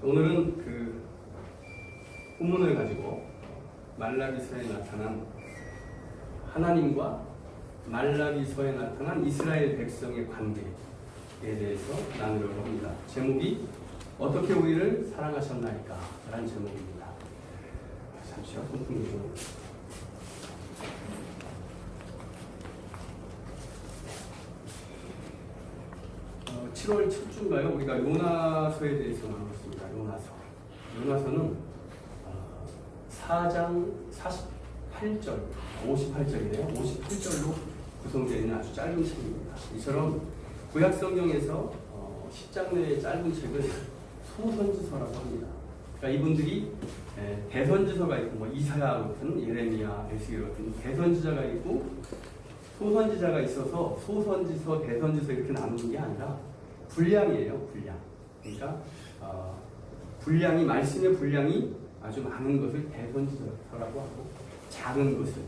오늘은 그 본문을 가지고 말라기서에 나타난 하나님과 말라기서에 나타난 이스라엘 백성의 관계에 대해서 나누려고 합니다. 제목이 어떻게 우리를 사랑하셨나이까? 라는 제목입니다. 잠시만 손풍기 좀. 7월 첫 주인가요? 우리가 요나서에 대해서 나눴습니다. 요나서는 4장 48절, 58절이네요. 58절로 구성되어 있는 아주 짧은 책입니다. 이처럼 구약 성경에서 10장 내의 짧은 책을 소선지서라고 합니다. 그러니까 이분들이 대선지서가 있고 뭐 이사야 같은 예레미야, 에스겔 같은 대선지자가 있고 소선지자가 있어서 소선지서, 대선지서 이렇게 나누는 게 아니라 분량이에요. 분량. 그러니까 분량이 말씀의 분량이 아주 많은 것을 대선지서라고 하고 작은 것을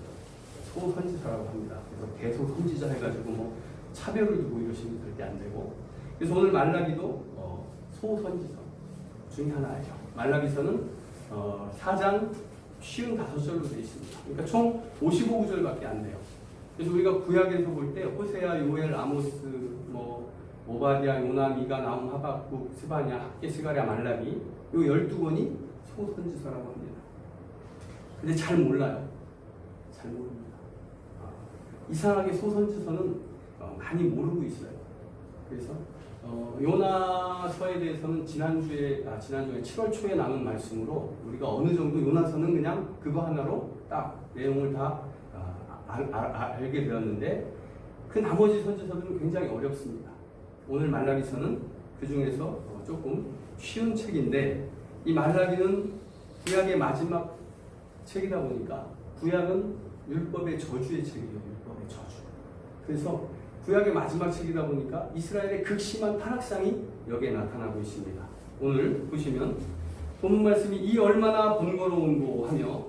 소선지서라고 합니다. 그래서 대소선지자 해가지고 뭐 차별을 두고 이러시면 절대 안 되고. 그래서 오늘 말라기도 소선지서 중에 하나예요. 말라기서는 4장 55절로 되어 있습니다. 그러니까 총 55구절밖에 안 돼요. 그래서 우리가 구약에서 볼 때 호세아, 요엘, 아모스, 오바댜, 요나, 미가, 나훔, 하박국, 스바냐, 학개, 스가랴, 말라기 이 12권이 소선지서라고 합니다. 근데 잘 몰라요. 잘 모릅니다. 이상하게 소선지서는 많이 모르고 있어요. 그래서 요나서에 대해서는 지난주에 7월 초에 나눈 말씀으로 우리가 어느 정도 요나서는 그냥 그거 하나로 딱 내용을 다 알게 되었는데 그 나머지 선지서들은 굉장히 어렵습니다. 오늘 말라기서는 그 중에서 조금 쉬운 책인데 이 말라기는 구약의 마지막 책이다 보니까 구약은 율법의 저주의 책이에요. 율법의 저주. 그래서 구약의 마지막 책이다 보니까 이스라엘의 극심한 타락상이 여기에 나타나고 있습니다. 오늘 보시면 본문 말씀이 이 얼마나 번거로운고 하며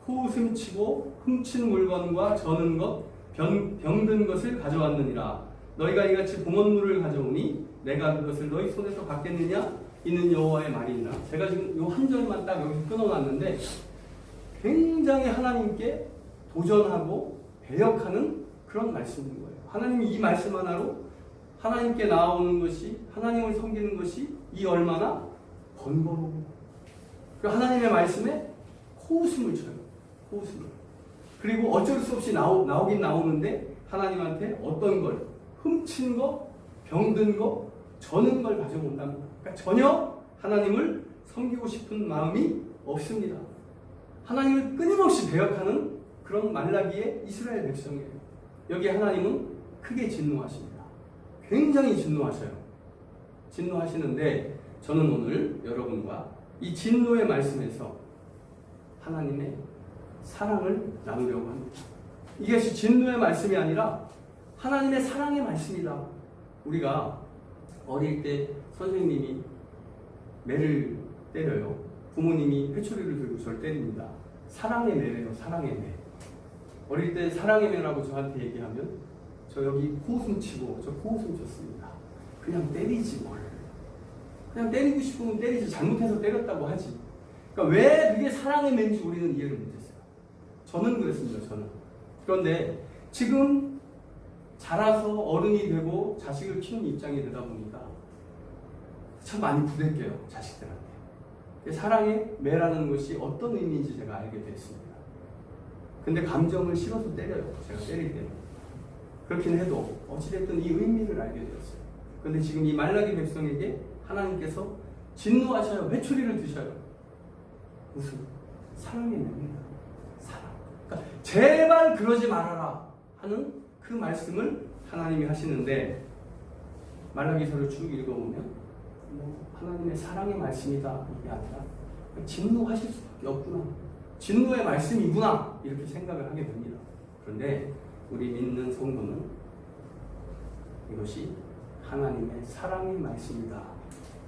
코웃음치고 훔친 물건과 저는 것, 병든 것을 가져왔느니라. 너희가 이같이 봉헌물을 가져오니 내가 그것을 너희 손에서 받겠느냐? 이는 여호와의 말이니라. 제가 지금 이 한 절만 딱 여기서 끊어놨는데 굉장히 하나님께 도전하고 배역하는 그런 말씀인 거예요. 하나님이 이 말씀 하나로 하나님께 나오는 것이, 하나님을 섬기는 것이 이 얼마나 번거로워. 하나님의 말씀에 코웃음을 쳐요. 코웃음을. 그리고 어쩔 수 없이 나오긴 나오는데 하나님한테 어떤 걸, 훔친 거, 병든 거, 저는 걸 가져온답니다. 그러니까 전혀 하나님을 섬기고 싶은 마음이 없습니다. 하나님을 끊임없이 배역하는 그런 말라기의 이스라엘 백성이에요. 여기 하나님은 크게 진노하십니다. 굉장히 진노하셔요. 진노하시는데 저는 오늘 여러분과 이 진노의 말씀에서 하나님의 사랑을 나누려고 합니다. 이것이 진노의 말씀이 아니라 하나님의 사랑의 말씀이다. 우리가 어릴 때 선생님이 매를 때려요. 부모님이 회초리를 들고 저를 때립니다. 사랑의 매래요. 사랑의 매. 어릴 때 사랑의 매라고 저한테 얘기하면 저 여기 코웃음 치고 저 코웃음 쳤습니다. 그냥 때리지 뭘. 그냥 때리고 싶으면 때리지. 잘못해서 때렸다고 하지. 그러니까 왜 그게 사랑의 매인지 우리는 이해를 못했어요. 저는 그랬습니다. 저는. 그런데 지금 자라서 어른이 되고 자식을 키우는 입장이 되다 보니까 참 많이 부대껴요. 자식들한테. 사랑의 매라는 것이 어떤 의미인지 제가 알게 됐습니다. 근데 감정을 실어서 때려요. 제가 때릴 때는. 그렇긴 해도 어찌됐든 이 의미를 알게 되었어요. 그런데 지금 이 말라기 백성에게 하나님께서 진노하셔요. 회초리를 드셔요. 무슨? 사랑의 매입니다. 사랑. 그러니까 제발 그러지 말아라 하는 그 말씀을 하나님이 하시는데 말라기서를 쭉 읽어보면 하나님의 사랑의 말씀이다 이게 아니라 진노하실 수밖에 없구나. 진노의 말씀이구나 이렇게 생각을 하게 됩니다. 그런데 우리 믿는 성도는 이것이 하나님의 사랑의 말씀이다.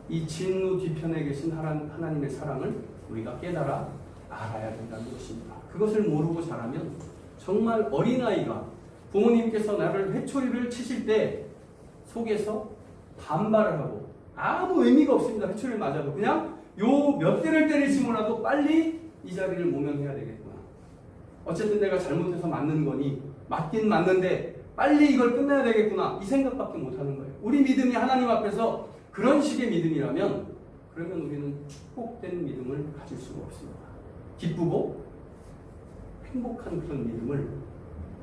이 진노 뒤편에 계신 하나님의 사랑을 우리가 깨달아 알아야 된다는 것입니다. 그것을 모르고 자라면 정말 어린아이가 부모님께서 나를 회초리를 치실 때 속에서 반발을 하고 아무 의미가 없습니다. 회초리를 맞아도 그냥 요 몇 대를 때릴지 몰라도 빨리 이 자리를 모면해야 되겠구나. 어쨌든 내가 잘못해서 맞는 거니 맞긴 맞는데 빨리 이걸 끝내야 되겠구나 이 생각밖에 못하는 거예요. 우리 믿음이 하나님 앞에서 그런 식의 믿음이라면 그러면 우리는 축복된 믿음을 가질 수가 없습니다. 기쁘고 행복한 그런 믿음을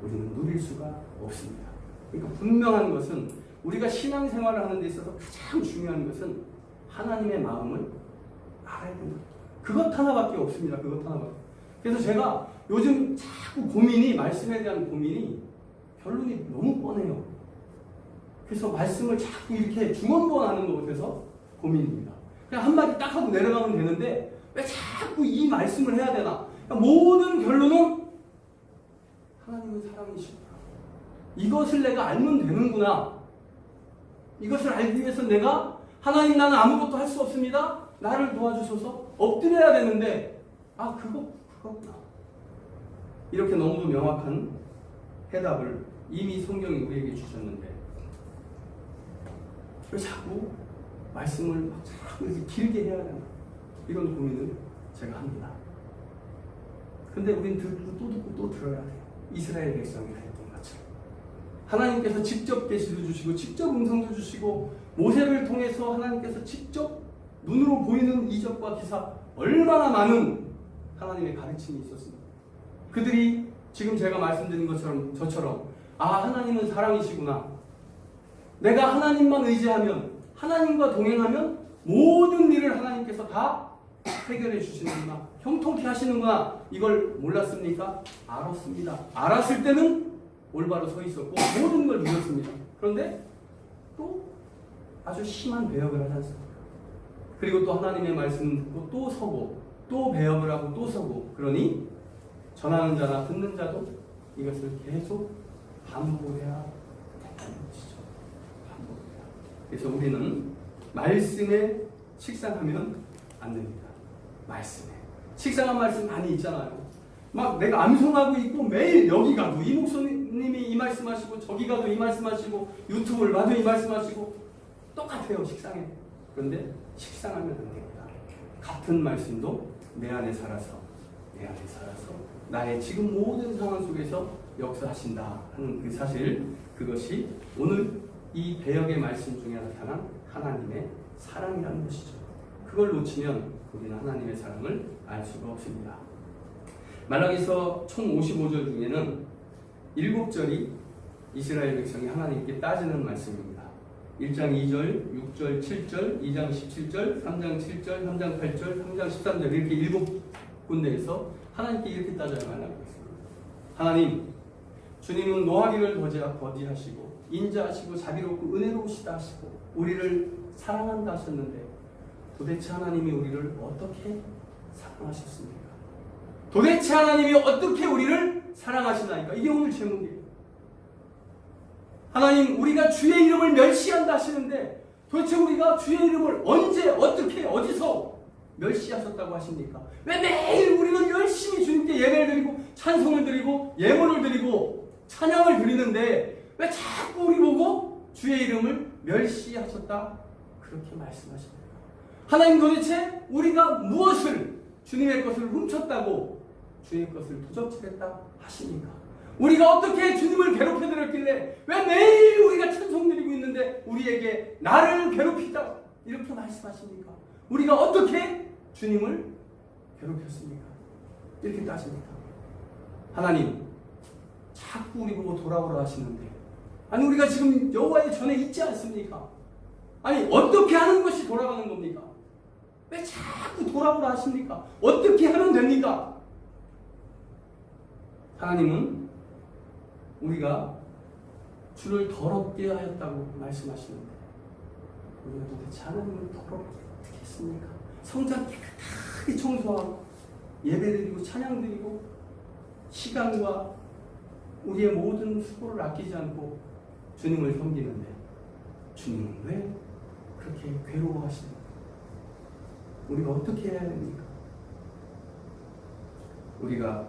우리는 누릴 수가 없습니다. 그러니까 분명한 것은 우리가 신앙생활을 하는 데 있어서 가장 중요한 것은 하나님의 마음을 알아야 된다. 그것 하나밖에 없습니다. 그것 하나밖에. 그래서 제가 요즘 자꾸 고민이 말씀에 대한 고민이 결론이 너무 뻔해요. 그래서 말씀을 자꾸 이렇게 중언부언하는 것 같아서 고민입니다. 그냥 한마디 딱 하고 내려가면 되는데 왜 자꾸 이 말씀을 해야 되나? 그러니까 모든 결론은 하나님은 사랑이시구나. 이것을 내가 알면 되는구나. 이것을 알기 위해서 내가 하나님 나는 아무것도 할 수 없습니다. 나를 도와주셔서 엎드려야 되는데 그거구나. 이렇게 너무도 명확한 해답을 이미 성경이 우리에게 주셨는데 왜 자꾸 말씀을 자꾸 이렇게 길게 해야 되나? 이런 고민을 제가 합니다. 근데 우린 듣고 또 듣고 또 들어야 돼요. 이스라엘 백성이 했던 것처럼 하나님께서 직접 계시도 주시고 직접 음성도 주시고 모세를 통해서 하나님께서 직접 눈으로 보이는 이적과 기사 얼마나 많은 하나님의 가르침이 있었습니다. 그들이 지금 제가 말씀드린 것처럼 저처럼 하나님은 사랑이시구나. 내가 하나님만 의지하면 하나님과 동행하면 모든 일을 하나님께서 다 해결해 주시는구나. 형통케 하시는구나. 이걸 몰랐습니까? 알았습니다. 알았을 때는 올바로 서 있었고 모든 걸 믿었습니다. 그런데 또 아주 심한 배역을 하지 않습니까? 그리고 또 하나님의 말씀 듣고 또 서고 또 배역을 하고 또 서고 그러니 전하는 자나 듣는 자도 이것을 계속 반복해야 된다는 것이죠. 반복해야. 그래서 우리는 말씀에 식상하면 안 됩니다. 말씀에. 식상한 말씀 많이 있잖아요. 막 내가 암송하고 있고 매일 여기 가도 이 목사님이 이 말씀하시고 저기 가도 이 말씀하시고 유튜브를 봐도 이 말씀하시고 똑같아요. 식상해. 그런데 식상하면 안 됩니다. 같은 말씀도 내 안에 살아서 나의 지금 모든 상황 속에서 역사하신다 하는 그 사실, 그것이 오늘 이 배역의 말씀 중에 나타난 하나님의 사랑이라는 것이죠. 그걸 놓치면 우리는 하나님의 사랑을 알 수가 없습니다. 말라기서 총 55절 중에는 7절이 이스라엘 백성이 하나님께 따지는 말씀입니다. 1장 2절, 6절, 7절, 2장 17절, 3장 7절, 3장 8절, 3장 13절 이렇게 7군데에서 하나님께 이렇게 따져야 말라고 했습니다. 하나님, 주님은 노하기를 거지하시고 인자하시고 자비롭고 은혜로우시다 하시고 우리를 사랑한다 하셨는데 도대체 하나님이 우리를 어떻게 사랑하셨습니까? 도대체 하나님이 어떻게 우리를 사랑하시나이까? 이게 오늘 제목이에요. 하나님, 우리가 주의 이름을 멸시한다 하시는데 도대체 우리가 주의 이름을 언제, 어떻게, 어디서 멸시하셨다고 하십니까? 왜 매일 우리는 열심히 주님께 예배를 드리고 찬송을 드리고 예물을 드리고 찬양을 드리는데 왜 자꾸 우리 보고 주의 이름을 멸시하셨다 그렇게 말씀하십니까? 하나님, 도대체 우리가 무엇을 주님의 것을 훔쳤다고 주의 것을 부적절했다 하십니까? 우리가 어떻게 주님을 괴롭혀드렸길래 왜 매일 우리가 찬송드리고 있는데 우리에게 나를 괴롭히다 이렇게 말씀하십니까? 우리가 어떻게 주님을 괴롭혔습니까? 이렇게 따집니다. 하나님, 자꾸 우리 보고 돌아오라 하시는데 아니 우리가 지금 여호와의 전에 있지 않습니까? 아니 어떻게 하는 것이 돌아가는 겁니까? 왜 자꾸 돌아오라 하십니까? 어떻게 하면 됩니까? 하나님은 우리가 주를 더럽게 하였다고 말씀하시는데 우리가 도대체 하나님을 더럽게 어떻게 했습니까? 성전 깨끗하게 청소하고 예배드리고 찬양드리고 시간과 우리의 모든 수고를 아끼지 않고 주님을 섬기는데 주님은 왜 그렇게 괴로워하십니까? 우리가 어떻게 해야 됩니까? 우리가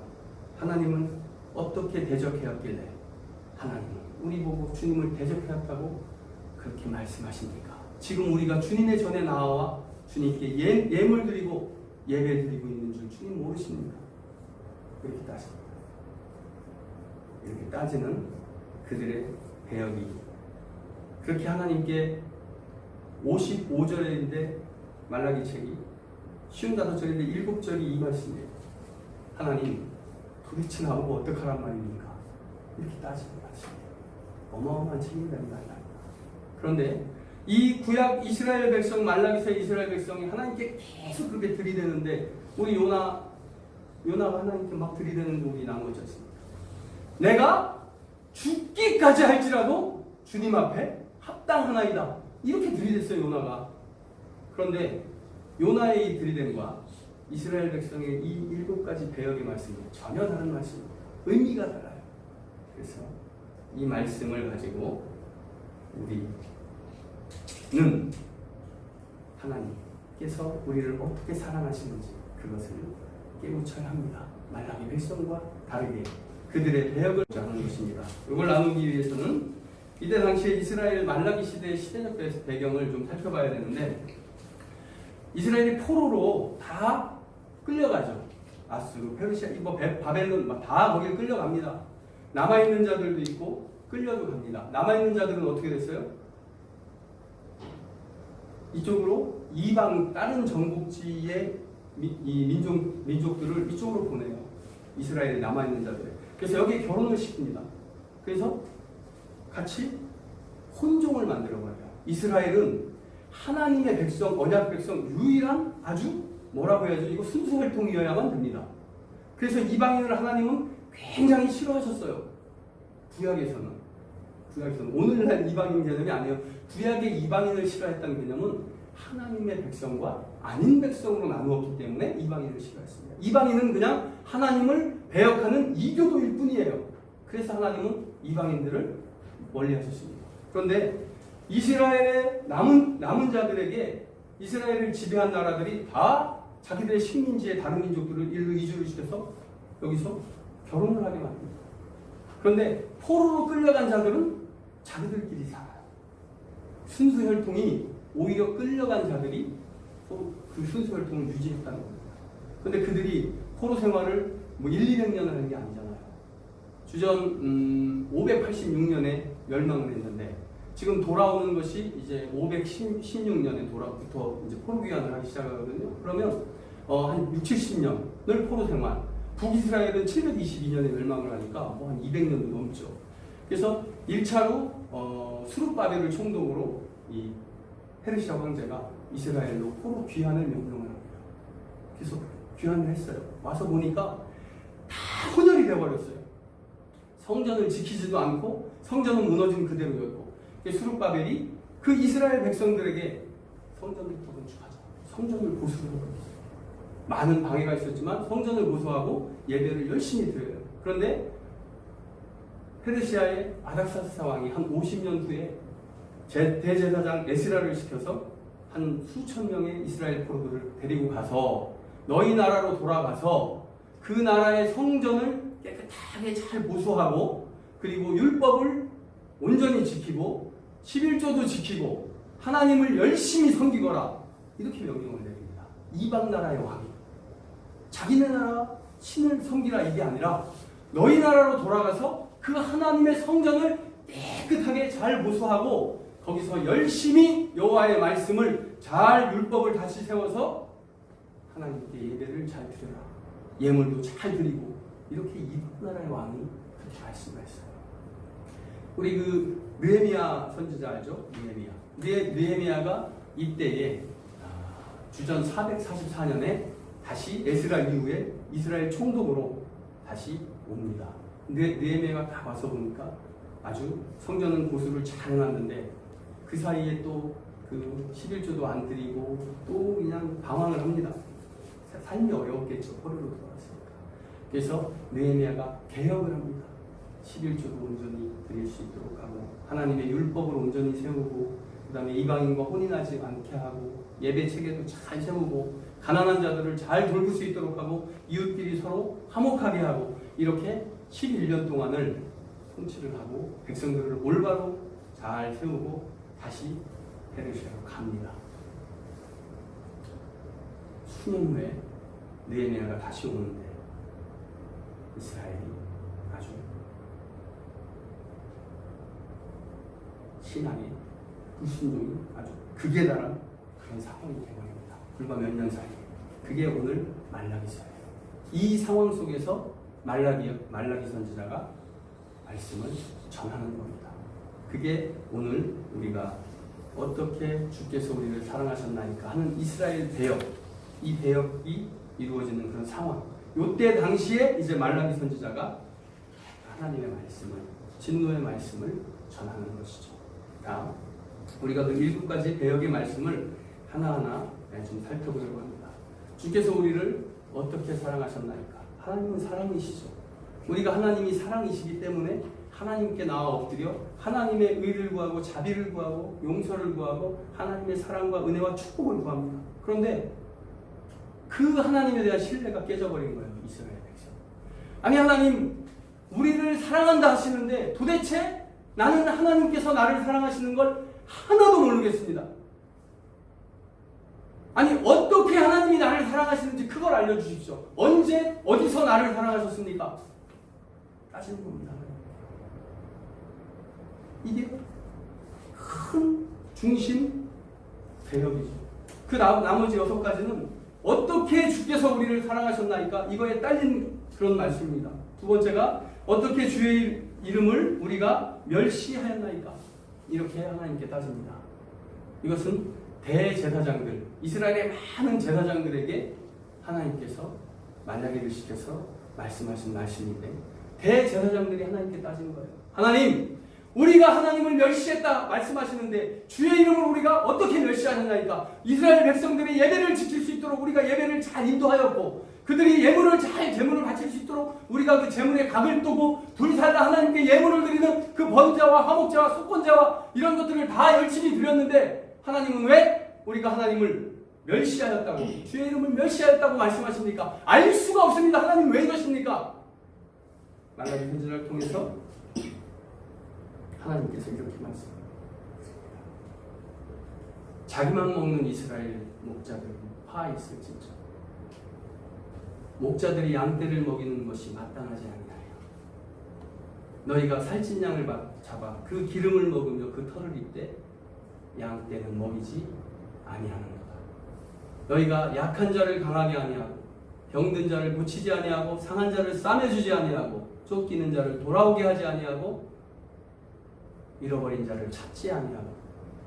하나님을 어떻게 대적해왔길래 하나님은 우리 보고 주님을 대적해왔다고 그렇게 말씀하십니까? 지금 우리가 주님의 전에 나와 주님께 예물 드리고 예배 드리고 있는 줄 주님 모르십니까? 이렇게 따집니다. 이렇게 따지는 그들의 배역이, 그렇게 하나님께 55절인데 말라기 책이 55절인데 7절이 이 말씀이에요. 하나님 도대체 나보고 어떡하란 말입니까? 이렇게 따지는 말씀이에요. 어마어마한 책임감이 말랍니다. 그런데 이 구약 이스라엘 백성, 말라기서 이스라엘 백성이 하나님께 계속 그렇게 들이대는데 우리 요나가 하나님께 막 들이대는 우리 나머지 않습니까? 내가 죽기까지 할지라도 주님 앞에 합당하나이다. 이렇게 들이댔어요, 요나가. 그런데 요나의 이 들이댐과 이스라엘 백성의 이 7가지 배역의 말씀이 전혀 다른 말씀입니다. 의미가 달라요. 그래서 이 말씀을 가지고 우리는 하나님께서 우리를 어떻게 사랑하시는지 그것을 깨우쳐야 합니다. 말라기 백성과 다르게 그들의 배역을 하는 것입니다. 이걸 나누기 위해서는 이때 당시에 이스라엘 말라기 시대의 시대적 배경을 좀 살펴봐야 되는데, 이스라엘이 포로로 다 끌려가죠. 아수르, 페르시아, 바벨론 다 거기에 끌려갑니다. 남아있는 자들도 있고 끌려도 갑니다. 남아있는 자들은 어떻게 됐어요? 이쪽으로 이방 다른 정복지의 이 민족들을 이쪽으로 보내요. 이스라엘에 남아있는 자들. 그래서 여기에 결혼을 시킵니다. 그래서 같이 혼종을 만들어버려요. 이스라엘은 하나님의 백성, 언약 백성, 유일한 아주 뭐라고 해야죠? 이거 순수 혈통이어야만 됩니다. 그래서 이방인을 하나님은 굉장히 싫어하셨어요. 구약에서는 오늘날 이방인 개념이 아니에요. 구약의 이방인을 싫어했다는 개념은 하나님의 백성과 아닌 백성으로 나누었기 때문에 이방인을 싫어했습니다. 이방인은 그냥 하나님을 배역하는 이교도일 뿐이에요. 그래서 하나님은 이방인들을 멀리하셨습니다. 그런데 이스라엘의 남은 자들에게 이스라엘을 지배한 나라들이 다 자기들의 식민지의 다른 민족들을 일로 이주를 시켜서 여기서 결혼을 하게 만듭니다. 그런데 포로로 끌려간 자들은 자기들끼리 살아요. 순수 혈통이 오히려 끌려간 자들이 그 순수 혈통을 유지했다는 겁니다. 그런데 그들이 포로 생활을 200년을 한 게 아니잖아요. 주전 586년에 멸망을 했는데 지금 돌아오는 것이 이제 516년부터 이제 포로 귀환을 하기 시작하거든요. 그러면 한 60-70년을 포로 생활. 북이스라엘은 722년에 멸망을 하니까 한 200년도 넘죠. 그래서 1차로 수룹바벨을 총독으로 이 페르시아 황제가 이스라엘로 포로 귀환을 명령을 합니다. 그래서 귀환을 했어요. 와서 보니까 다 혼혈이 되어버렸어요. 성전을 지키지도 않고 성전은 무너진 그대로였고, 수룹바벨이 그 이스라엘 백성들에게 성전을 건축하자, 성전을 보수를 하고 있어요. 많은 방해가 있었지만 성전을 보수하고 예배를 열심히 드려요. 그런데 페르시아의 아닥사스다 왕이 한 50년 후에 대제사장 에스라를 시켜서 한 수천 명의 이스라엘 포로들을 데리고 가서 너희 나라로 돌아가서 그 나라의 성전을 깨끗하게 잘 보수하고 그리고 율법을 온전히 지키고 11조도 지키고 하나님을 열심히 섬기거라, 이렇게 명령을 내립니다. 이방 나라의 왕이 자기네 나라 신을 섬기라 이게 아니라 너희 나라로 돌아가서 그 하나님의 성전을 깨끗하게 잘 보수하고 거기서 열심히 여호와의 말씀을 잘 율법을 다시 세워서 하나님께 예배를 잘 드려라, 예물도 잘 드리고, 이렇게 이방 나라의 왕이 그렇게 말씀했어요. 우리 그 느헤미야 선지자 알죠? 느헤미야가 이때에 주전 444년에 다시 에스라 이후에 이스라엘 총독으로 다시 옵니다. 근데 느헤미야가 다 와서 보니까 아주 성전은 보수를 잘 해놨는데 그 사이에 또 그 11조도 안 드리고 또 그냥 방황을 합니다. 삶이 어려웠겠죠. 포로로 돌아왔으니까. 그래서 느헤미야가 개혁을 합니다. 11조도 온전히 드릴 수 있도록 하고 하나님의 율법을 온전히 세우고 그 다음에 이방인과 혼인하지 않게 하고 예배 체계도 잘 세우고 가난한 자들을 잘 돌볼 수 있도록 하고 이웃끼리 서로 화목하게 하고 이렇게 11년 동안을 통치를 하고 백성들을 올바로 잘 세우고 다시 페르시아로 갑니다. 수년 후에 느헤미야가 다시 오는데 이스라엘이 아주 신앙의 불순종이 아주 극에 달한 그런 상황이 되어버립니다. 불과 몇 년 사이에. 그게 오늘 말라기서예요. 이 상황 속에서 말라기 선지자가 말씀을 전하는 겁니다. 그게 오늘 우리가 어떻게 주께서 우리를 사랑하셨나이까 하는 이스라엘 배역, 이 배역이 이루어지는 그런 상황. 이때 당시에 이제 말라기 선지자가 하나님의 말씀을, 진노의 말씀을 전하는 것이죠. 다음, 우리가 그 7가지 배역의 말씀을 하나하나 좀 살펴보려고 합니다. 주께서 우리를 어떻게 사랑하셨나이까? 하나님은 사랑이시죠. 우리가 하나님이 사랑이시기 때문에 하나님께 나와 엎드려 하나님의 의를 구하고 자비를 구하고 용서를 구하고 하나님의 사랑과 은혜와 축복을 구합니다. 그런데 그 하나님에 대한 신뢰가 깨져버린 거예요. 이스라엘 백성. 아니 하나님 우리를 사랑한다 하시는데 도대체 나는 하나님께서 나를 사랑하시는 걸 하나도 모르겠습니다. 아니 어떻게 하나님이 나를 사랑하시는지 그걸 알려주십시오. 언제 어디서 나를 사랑하셨습니까? 따지는 겁니다. 이게 큰 중심 배역이죠. 그 나머지 6가지는 어떻게 주께서 우리를 사랑하셨나이까? 이거에 딸린 그런 말씀입니다. 두 번째가 어떻게 주의 이름을 우리가 멸시하였나이까? 이렇게 하나님께 따집니다. 이것은 대제사장들, 이스라엘의 많은 제사장들에게 하나님께서 만나기를 시켜서 말씀하신 말씀인데 대제사장들이 하나님께 따진 거예요. 하나님, 우리가 하나님을 멸시했다 말씀하시는데 주의 이름을 우리가 어떻게 멸시하셨나이까? 이스라엘 백성들이 예배를 지킬 수 있도록 우리가 예배를 잘 인도하였고 그들이 예물을 잘 제물을 바칠 수 있도록 우리가 그 제물에 각을 두고 둘살라 하나님께 예물을 드리는 그 번제와 화목제와 속건제와 이런 것들을 다 열심히 드렸는데 하나님은 왜 우리가 하나님을 멸시하였다고 주의 이름을 멸시하였다고 말씀하십니까? 알 수가 없습니다. 하나님 왜 이러십니까? 말라기 편지를 통해서 하나님께서 이렇게 말씀합니다. 자기만 먹는 이스라엘 목자들은 화있을 진짜. 목자들이 양떼를 먹이는 것이 마땅하지 아니하여 너희가 살찐 양을 잡아 그 기름을 먹으며 그 털을 입되 양떼는 먹이지 아니하는도다. 너희가 약한 자를 강하게 아니하고 병든 자를 고치지 아니하고 상한 자를 싸매주지 아니하고 쫓기는 자를 돌아오게 하지 아니하고 잃어버린 자를 찾지 아니하고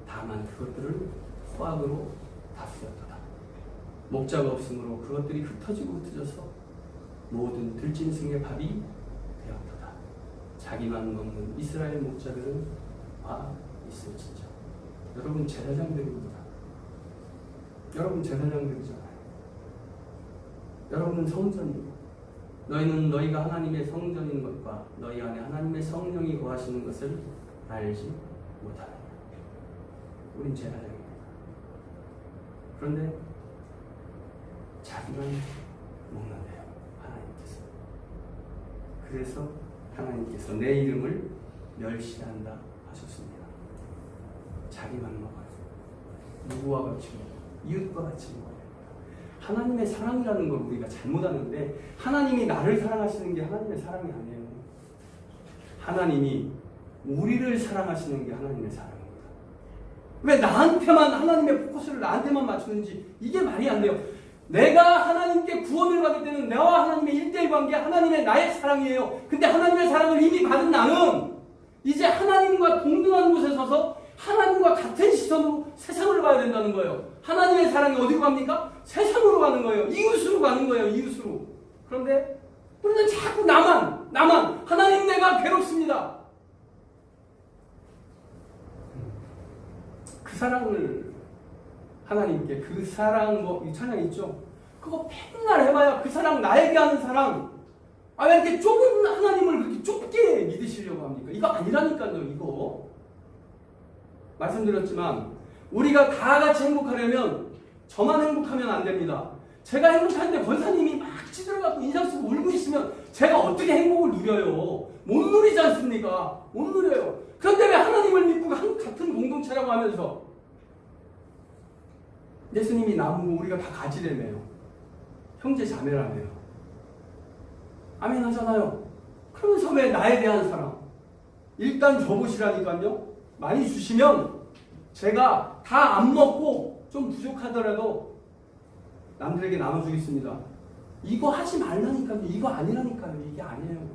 다만 그것들을 후학으로 다스렸도다. 목자가 없으므로 그것들이 흩어지고 흩어져서 모든 들짐승의 밥이 되었도다. 자기만 먹는 이스라엘 목자들은 화 있을지죠. 여러분 제사장들입니다. 여러분 제사장들이잖아요. 여러분은 성전이고 너희는 너희가 하나님의 성전인 것과 너희 안에 하나님의 성령이 거하시는 것을 알지 못하느냐. 우린 제사장입니다. 그런데 자기만 먹는데요. 하나님께서. 그래서 하나님께서 내 이름을 멸시한다 하셨습니다. 자기만 먹어요. 누구와 같이 먹어요? 이웃과 같이 먹어요. 하나님의 사랑이라는 걸 우리가 잘못 아는데 하나님이 나를 사랑하시는 게 하나님의 사랑이 아니에요. 하나님이 우리를 사랑하시는 게 하나님의 사랑입니다. 왜 나한테만 하나님의 포커스를 나한테만 맞추는지 이게 말이 안 돼요. 내가 하나님께 구원을 받을 때는 나와 하나님의 1대1 관계, 하나님의 나의 사랑이에요. 근데 하나님의 사랑을 이미 받은 나는 이제 하나님과 동등한 곳에 서서 하나님과 같은 시선으로 세상을 봐야 된다는 거예요. 하나님의 사랑이 어디로 갑니까? 세상으로 가는 거예요. 이웃으로 가는 거예요. 이웃으로. 그런데 우리는 자꾸 나만 하나님 내가 괴롭습니다. 그 사랑을 하나님께 그 사랑 이 찬양 있죠? 그거 맨날 해봐야 그 사랑 나에게 하는 사랑. 왜 이렇게 좁은 하나님을 그렇게 좁게 믿으시려고 합니까? 이거 아니라니까요. 이거 말씀드렸지만 우리가 다 같이 행복하려면 저만 행복하면 안 됩니다. 제가 행복한데 권사님이 막 찌들어갖고 인상 쓰고 울고 있으면 제가 어떻게 행복을 누려요? 못 누리지 않습니까? 못 누려요. 그런데 왜 하나님을 믿고 같은 공동체라고 하면서 예수님이 나무고 우리가 다 가지래매요. 형제 자매라며요. 아멘 하잖아요. 그러면서 왜 나에 대한 사랑? 일단 줘보시라니까요. 많이 주시면 제가 다 안 먹고 좀 부족하더라도 남들에게 나눠주겠습니다. 이거 하지 말라니까요. 이거 아니라니까요. 이게 아니에요.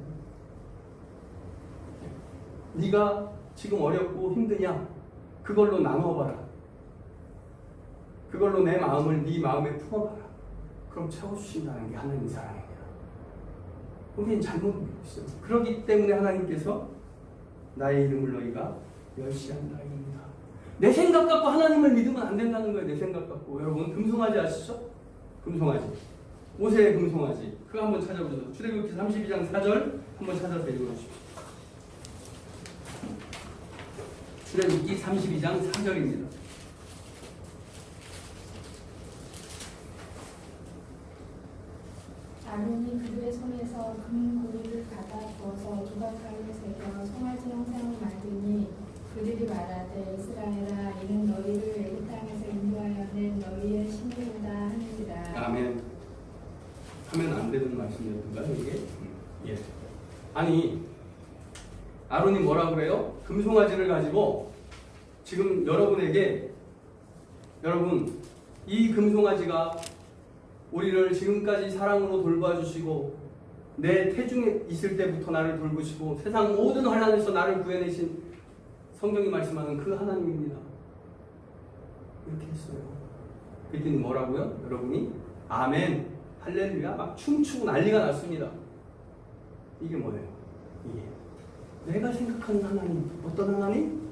네가 지금 어렵고 힘드냐? 그걸로 나눠봐라. 그걸로 내 마음을 네 마음에 품어봐라. 그럼 채워주신다는 게 하나님의 사랑입니다. 우리는 잘못 믿고 있어요. 그렇기 때문에 하나님께서 나의 이름을 너희가 멸시한다 입니다. 내 생각 갖고 하나님을 믿으면 안 된다는 거예요. 내 생각 갖고. 여러분 금송아지 아시죠? 금송아지. 모세의 금송아지. 그거 한번 찾아보죠. 출애굽기 32장 4절 한번 찾아서 읽어주십시오. 출애굽기 32장 4절입니다. 아론이 그들의 손에서 금고리를 받아 부어서 조각가루에 새겨 송아지 형상을 만드니 그들이 말하되 이스라엘아 이는 너희를 애굽 땅에서 인도하여 낸 너희의 신이로다 하느니라. 아멘. 하면 안 되는 말씀이었던가요 이게? 예. 아니 아론이 뭐라 그래요? 금송아지를 가지고 지금 여러분에게 여러분 이 금송아지가 우리를 지금까지 사랑으로 돌봐주시고 내 태중에 있을 때부터 나를 돌보시고 세상 모든 환난에서 나를 구해내신 성경이 말씀하는 그 하나님입니다. 이렇게 했어요. 그랬더니 뭐라고요? 여러분이 아멘 할렐루야 막 춤추고 난리가 났습니다. 이게 뭐예요? 이게 내가 생각하는 하나님. 어떤 하나님?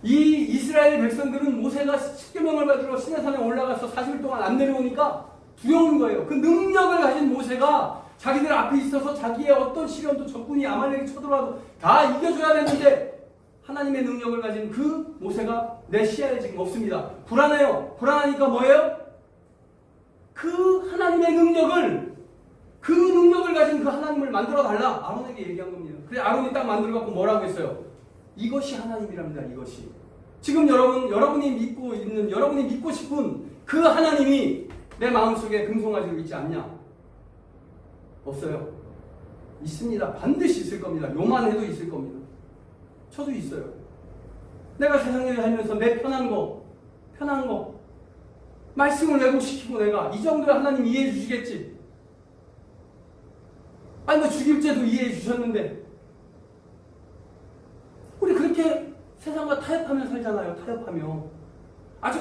이 이스라엘 백성들은 모세가 십계명을 받으러 시내산에 올라가서 40일 동안 안 내려오니까 두려운 거예요. 그 능력을 가진 모세가 자기들 앞에 있어서 자기의 어떤 시련도 적군이 아말렉이 쳐들어와도 다 이겨줘야 되는데 하나님의 능력을 가진 그 모세가 내 시야에 지금 없습니다. 불안해요. 불안하니까 뭐예요? 그 하나님의 능력을 그 능력을 가진 그 하나님을 만들어 달라 아론에게 얘기한 겁니다. 그래 아론이 딱 만들어 갖고 뭐라고 했어요? 이것이 하나님이랍니다. 이것이 지금 여러분이 믿고 있는 여러분이 믿고 싶은 그 하나님이 내 마음속에 금송아지로 있지 않냐? 없어요. 있습니다. 반드시 있을 겁니다. 요만해도 있을 겁니다. 저도 있어요. 내가 세상에 살면서 내 편한 거 말씀을 왜곡시키고 내가 이 정도야 하나님 이해해 주시겠지. 아니 뭐 죽일 죄도 이해해 주셨는데 우리 그렇게 세상과 타협하며 살잖아요. 타협하며 아주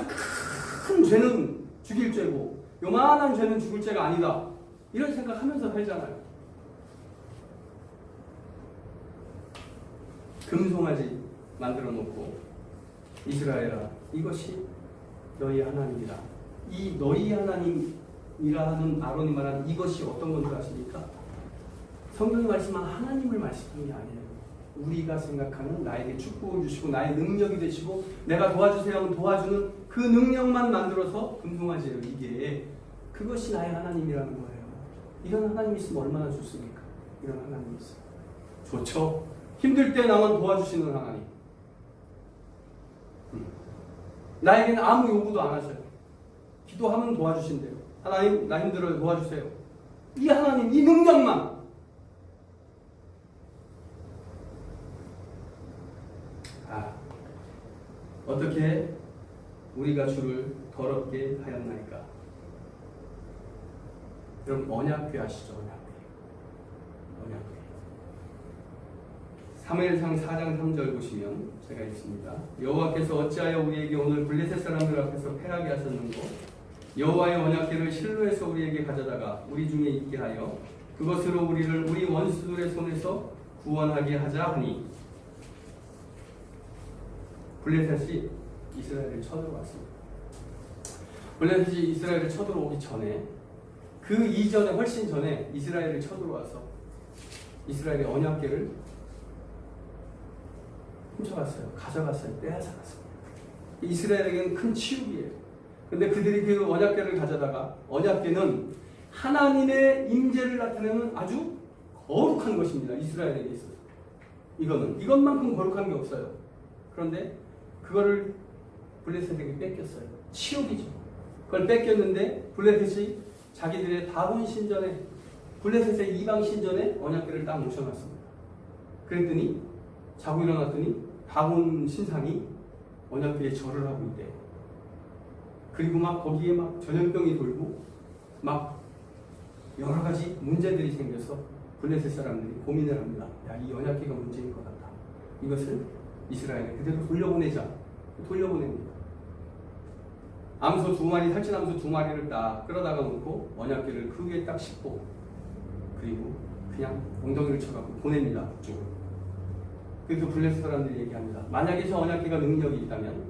큰 죄는 죽일 죄고 요만한 죄는 죽을 죄가 아니다. 이런 생각하면서 살잖아요. 금송아지 만들어 놓고 이스라엘아 이것이 너희 하나님이다. 이 너희 하나님이라는 아론이 말하는 이것이 어떤 건지 아십니까? 성경이 말씀하는 하나님을 말씀하는 게 아니에요. 우리가 생각하는 나에게 축복을 주시고 나의 능력이 되시고 내가 도와주세요 하면 도와주는 그 능력만 만들어서 금송아지예요. 이게 그것이 나의 하나님이라는 거예요. 이런 하나님이 있으면 얼마나 좋습니까? 이런 하나님이 있어요. 좋죠. 힘들 때 나만 도와주시는 하나님. 나에게는 아무 요구도 안 하셔요. 기도하면 도와주신대요. 하나님 나 힘들어요. 도와주세요. 이 하나님 이 능력만. 어떻게 우리가 주를 더럽게 하였나이까? 여러분 언약궤 아시죠? 언약궤. 사무엘상 4장 3절 보시면 제가 읽습니다. 여호와께서 어찌하여 우리에게 오늘 블레셋 사람들 앞에서 패하게 하셨는고 여호와의 언약궤를 실로에서 우리에게 가져다가 우리 중에 있게 하여 그것으로 우리를 우리 원수들의 손에서 구원하게 하자 하니 블레셋이 이스라엘을 쳐들어왔습니다. 블레셋이 이스라엘을 쳐들어오기 전에 그 이전에 훨씬 전에 이스라엘을 쳐들어와서 이스라엘의 언약궤를 훔쳐갔어요. 가져갔어요. 빼앗아갔습니다. 이스라엘에게는 큰 치욕이에요. 근데 그들이 그 언약궤를 가져다가 언약궤는 하나님의 임재를 나타내는 아주 거룩한 것입니다. 이스라엘에게 있어서 이것만큼 거룩한 게 없어요. 그런데 그거를 블레셋에게 뺏겼어요. 치욕이죠. 그걸 뺏겼는데 블레셋이 자기들의 다곤 신전에, 블레셋의 이방 신전에 언약궤를 딱 모셔놨습니다. 그랬더니 자고 일어났더니 다곤 신상이 언약궤에 절을 하고 있대요. 그리고 막 거기에 막 전염병이 돌고 막 여러 가지 문제들이 생겨서 블레셋 사람들이 고민을 합니다. 야, 이 언약궤가 문제인 것 같다. 이것을 이스라엘에 그대로 돌려보내자. 돌려보냅니다. 암소 2마리, 살찐 암소 2마리를 딱 끌어다가 놓고 언약궤를 그 위에 딱 싣고 그리고 그냥 엉덩이를 쳐갖고 보냅니다. 그쪽으로. 그래서 블레셋 사람들이 얘기합니다. 만약에 저 언약궤가 능력이 있다면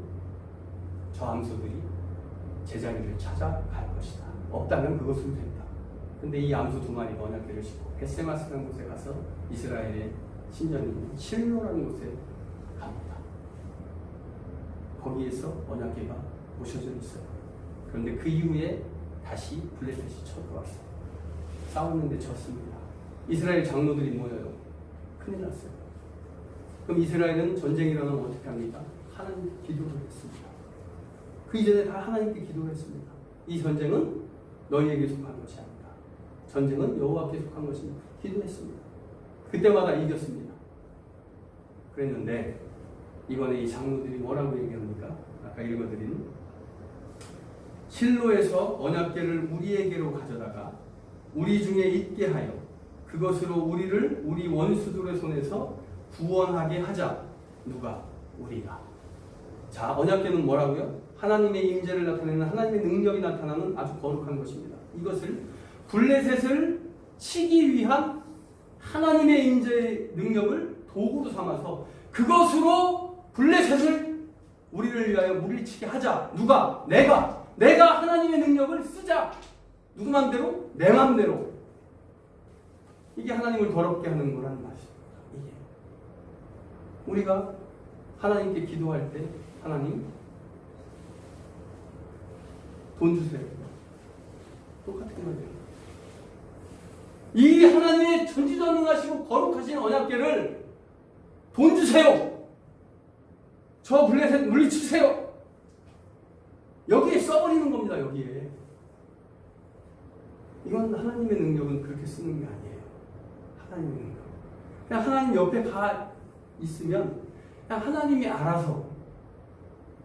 저 암소들이 제자리를 찾아갈 것이다. 없다면 그것으로 된다. 근데 이 암소 2마리가 언약궤를 싣고 벳세마스라는 곳에 가서 이스라엘의 신전이 있는 실로라는 곳에 갑니다. 거기에서 언약궤가 모셔져 있어요. 그런데 그 이후에 다시 블레셋이 쳐들어왔어요. 싸웠는데 졌습니다. 이스라엘 장로들이 모여요. 큰일 났어요. 그럼 이스라엘은 전쟁이 일어나면 어떻게 합니까? 하나님 기도를 했습니다. 그 이전에 다 하나님께 기도를 했습니다. 이 전쟁은 너희에게 속한 것이 아니다. 전쟁은 여호와께 속한 것입니다. 기도했습니다. 그때마다 이겼습니다. 그랬는데 이번에 이 장로들이 뭐라고 얘기합니까? 아까 읽어드린 실로에서 언약궤를 우리에게로 가져다가 우리 중에 있게 하여 그것으로 우리를 우리 원수들의 손에서 구원하게 하자. 누가? 우리가. 자, 언약궤는 뭐라고요? 하나님의 임재를 나타내는, 하나님의 능력이 나타나는 아주 거룩한 것입니다. 이것을 블레셋을 치기 위한 하나님의 임재의 능력을 도구로 삼아서 그것으로 블레셋을 우리를 위하여 물리치게 하자. 누가? 내가 하나님의 능력을 쓰자. 누구 맘대로? 내 맘대로. 이게 하나님을 더럽게 하는 거라는 맛입니다. 이게 우리가 하나님께 기도할 때 하나님 돈 주세요. 똑같은 거예요. 이 하나님의 전지전능하시고 거룩하신 언약궤를 돈 주세요. 저 블레셋 물리치세요. 여기에 써버리는 겁니다. 여기에. 이건 하나님의 능력은 그렇게 쓰는 게 아니에요. 하나님의 능력. 그냥 하나님 옆에 가 있으면 그냥 하나님이 알아서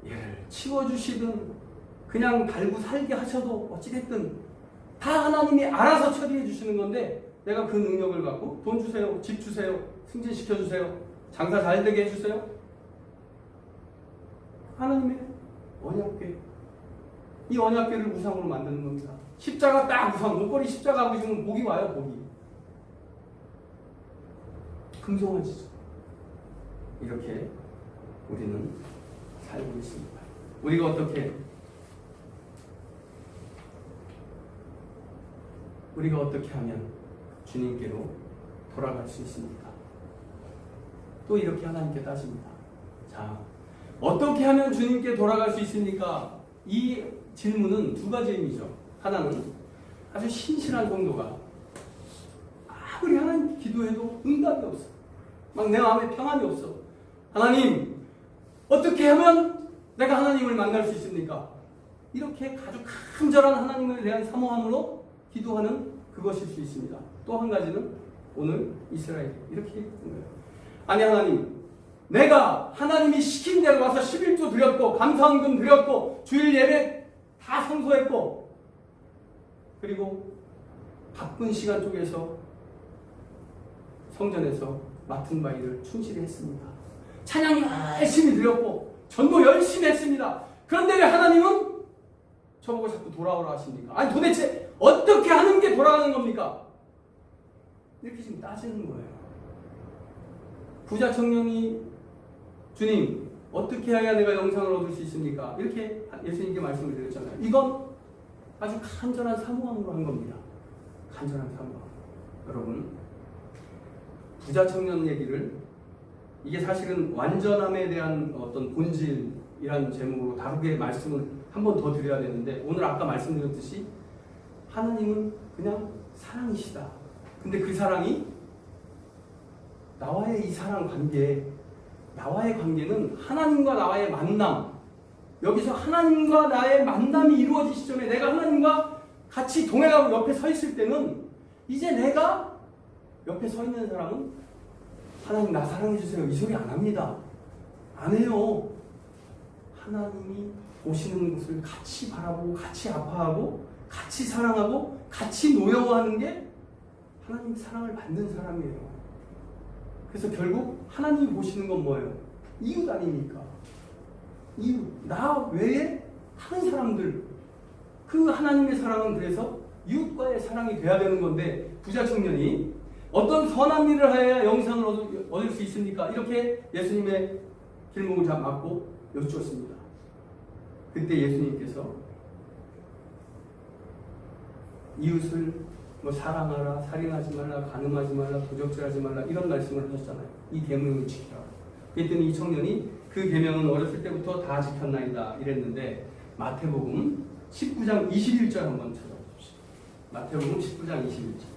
얘를 치워주시든 그냥 달고 살게 하셔도 어찌됐든 다 하나님이 알아서 처리해 주시는 건데 내가 그 능력을 갖고 돈 주세요, 집 주세요, 승진시켜 주세요, 장사 잘 되게 해주세요. 하나님의 언약궤. 이 언약궤를 우상으로 만드는 겁니다. 십자가 딱 우상, 목걸이 십자가 하고 있으면 복이 와요, 복이. 금송아지죠. 이렇게 우리는 살고 있습니다. 우리가 어떻게 하면 주님께로 돌아갈 수 있습니까? 또 이렇게 하나님께 따집니다. 자, 어떻게 하면 주님께 돌아갈 수 있습니까? 이 질문은 두 가지 의미죠. 하나는 아주 신실한 성도가 아무리 하나님 기도해도 응답이 없어. 막 내 마음에 평안이 없어. 하나님, 어떻게 하면 내가 하나님을 만날 수 있습니까? 이렇게 아주 간절한 하나님에 대한 사모함으로 기도하는 그것일 수 있습니다. 또 한 가지는 오늘 이스라엘 이렇게 했던 거예요. 아니 하나님, 내가 하나님이 시킨 대로 와서 11조 드렸고 감사헌금 드렸고 주일 예배 다 성소했고 그리고 바쁜 시간 쪽에서 성전에서 맡은 바 일을 충실히 했습니다. 찬양 열심히 드렸고 전도 열심히 했습니다. 그런데 왜 하나님은 저보고 자꾸 돌아오라 하십니까? 아니 도대체 어떻게 하는 게 돌아가는 겁니까? 이렇게 지금 따지는 거예요. 부자 청년이 주님 어떻게 해야 내가 영상을 얻을 수 있습니까? 이렇게 예수님께 말씀을 드렸잖아요. 이건 아주 간절한 사모함으로 한 겁니다. 간절한 사모함. 여러분 부자 청년 얘기를 이게 사실은 완전함에 대한 어떤 본질이라는 제목으로 다르게 말씀을 한 번 더 드려야 되는데 오늘 아까 말씀드렸듯이 하나님은 그냥 사랑이시다. 근데 그 사랑이 나와의 이 사랑 관계, 나와의 관계는 하나님과 나와의 만남, 여기서 하나님과 나의 만남이 이루어지기 시점에 내가 하나님과 같이 동행하고 옆에 서 있을 때는 이제 내가 옆에 서 있는 사람은 하나님 나 사랑해 주세요 이 소리 안 합니다. 안 해요. 하나님이 보시는 것을 같이 바라보고 같이 아파하고 같이 사랑하고 같이 노여워하는 게 하나님의 사랑을 받는 사람이에요. 그래서 결국 하나님이 보시는 건 뭐예요? 이웃 아닙니까? 이웃, 나 외에 다른 사람들. 그 하나님의 사랑은 그래서 이웃과의 사랑이 돼야 되는 건데 부자 청년이 어떤 선한 일을 하여야 영생을 얻을 수 있습니까? 이렇게 예수님의 길목을 맞고 여쭈었습니다. 그때 예수님께서 이웃을 뭐 사랑하라, 살인하지 말라, 간음하지 말라, 도적질하지 말라 이런 말씀을 하셨잖아요. 이 계명을 지키라. 그랬더니 이 청년이 그 계명은 어렸을 때부터 다 지켰나이다 이랬는데 마태복음 19장 21절 한번 찾아보십시오. 마태복음 19장 21절.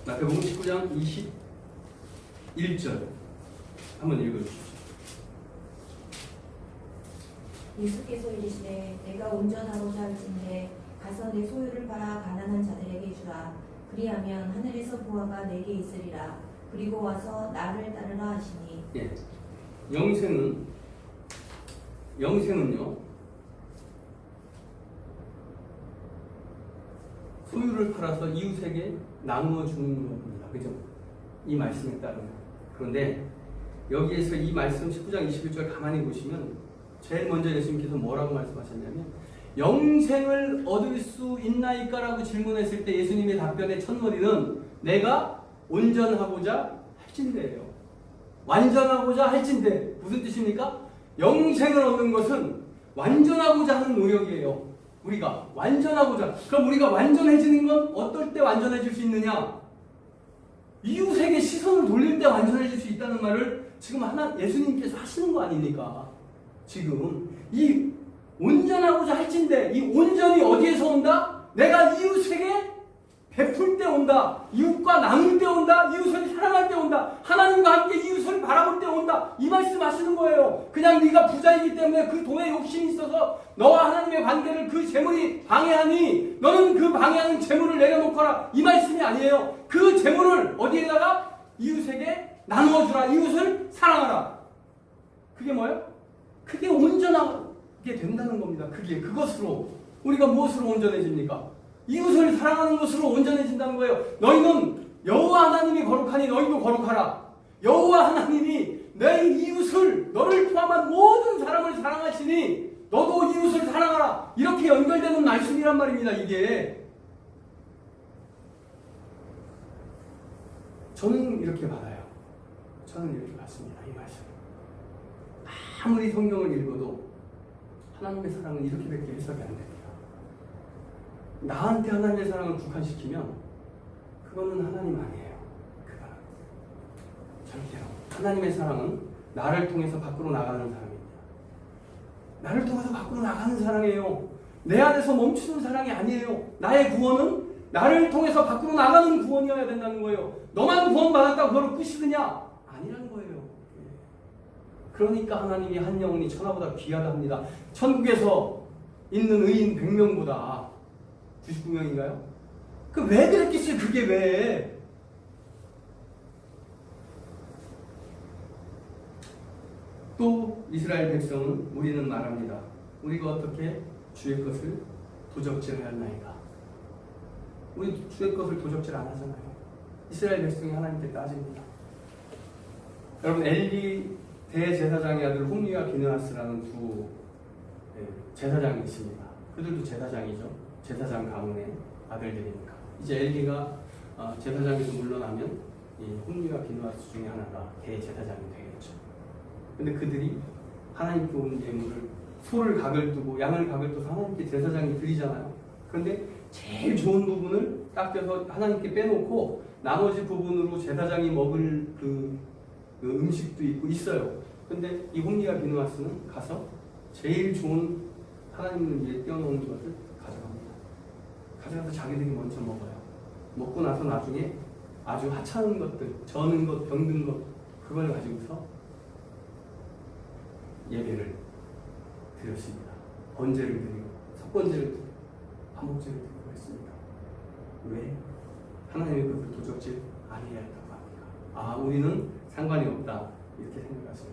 마태복음 19장 21절 한번 읽어주십시오. 예수께서 이르시되 내가 온전하고자 할진대 가서 내 소유를 팔아 가난한 자들에게 주라. 그리하면 하늘에서 보화가 내게 있으리라. 그리고 와서 나를 따르라 하시니. 예. 영생은요 소유를 팔아서 이웃에게 나누어 주는 겁니다. 그죠? 이 말씀에 따르면. 그런데 여기에서 이 말씀 19장 21절 가만히 보시면 제일 먼저 예수님께서 뭐라고 말씀하셨냐면 영생을 얻을 수 있나이까? 라고 질문했을 때 예수님의 답변의 첫머리는 내가 온전하고자 할진대예요. 완전하고자 할진대. 무슨 뜻입니까? 영생을 얻는 것은 완전하고자 하는 노력이에요. 우리가 완전하고자. 그럼 우리가 완전해지는 건 어떨 때 완전해질 수 있느냐? 이웃에게 시선을 돌릴 때 완전해질 수 있다는 말을 지금 예수님께서 하시는 거 아닙니까? 지금 이 온전하고자 할진대, 이 온전이 어디에서 온다? 내가 이웃에게 베풀 때 온다. 이웃과 나눌 때 온다. 이웃을 사랑할 때 온다. 하나님과 함께 이웃을 바라볼 때 온다. 이 말씀 하시는 거예요. 그냥 네가 부자이기 때문에 그 돈에 욕심이 있어서 너와 하나님의 관계를 그 재물이 방해하니 너는 그 방해하는 재물을 내려놓거라. 이 말씀이 아니에요. 그 재물을 어디에다가? 이웃에게 나누어주라. 이웃을 사랑하라. 그게 뭐예요? 그게 온전하게 된다는 겁니다. 그것으로. 우리가 무엇으로 온전해집니까? 이웃을 사랑하는 것으로 온전해진다는 거예요. 너희는 여호와 하나님이 거룩하니 너희도 거룩하라. 여호와 하나님이 내 이웃을 너를 포함한 모든 사람을 사랑하시니 너도 이웃을 사랑하라. 이렇게 연결되는 말씀이란 말입니다. 이게 저는 이렇게 받아요. 저는 이렇게 받습니다. 이 말씀. 아무리 성경을 읽어도 하나님의 사랑은 이렇게밖에 해석이 안 됩니다. 나한테 하나님의 사랑을 국한시키면 그거는 하나님 아니에요. 그거는 절대로. 하나님의 사랑은 나를 통해서 밖으로 나가는 사랑입니다. 나를 통해서 밖으로 나가는 사랑이에요. 내 안에서 멈추는 사랑이 아니에요. 나의 구원은 나를 통해서 밖으로 나가는 구원이어야 된다는 거예요. 너만 구원받았다고 그걸 끝이느냐? 아니라는 거예요. 그러니까 하나님이 한 영혼이 천하보다 귀하다 합니다. 천국에서 있는 의인 100명보다 99명인가요? 그 왜 그랬겠어요? 그게 왜? 또 이스라엘 백성은 우리는 말합니다. 우리가 어떻게 주의 것을 도적질하였나이까? 우리 주의 것을 도적질 안 하잖아요. 이스라엘 백성이 하나님께 따집니다. 여러분 엘리 대제사장의 아들 홈리와 비느하스라는 두 제사장이 있습니다. 그들도 제사장이죠. 제사장 가문의 아들들이니까. 이제 엘리가 제사장에서 물러나면 이 홈리와 비느하스 중에 하나가 대제사장이 되겠죠. 근데 그들이 하나님께 온 예물을 소를 각을 두고 양을 각을 둬서 하나님께 제사장이 드리잖아요. 그런데 제일 좋은 부분을 닦여서 하나님께 빼놓고 나머지 부분으로 제사장이 먹을 그 음식도 있어요. 근데 이 홈리와 비느하스는 가서 제일 좋은 하나님을 위해 떼어놓은 것을 가져갑니다. 가져가서 자기들이 먼저 먹어요. 먹고 나서 나중에 아주 하찮은 것들, 저는 것, 병든 것, 그걸 가지고서 예배를 드렸습니다. 번제를 드리고, 석번제를 드리고, 화목제를 드리고 했습니다. 왜? 하나님의 그것을 도적질 아니해야 했다고 합니다. 아, 우리는 상관이 없다. 이렇게 생각하세요.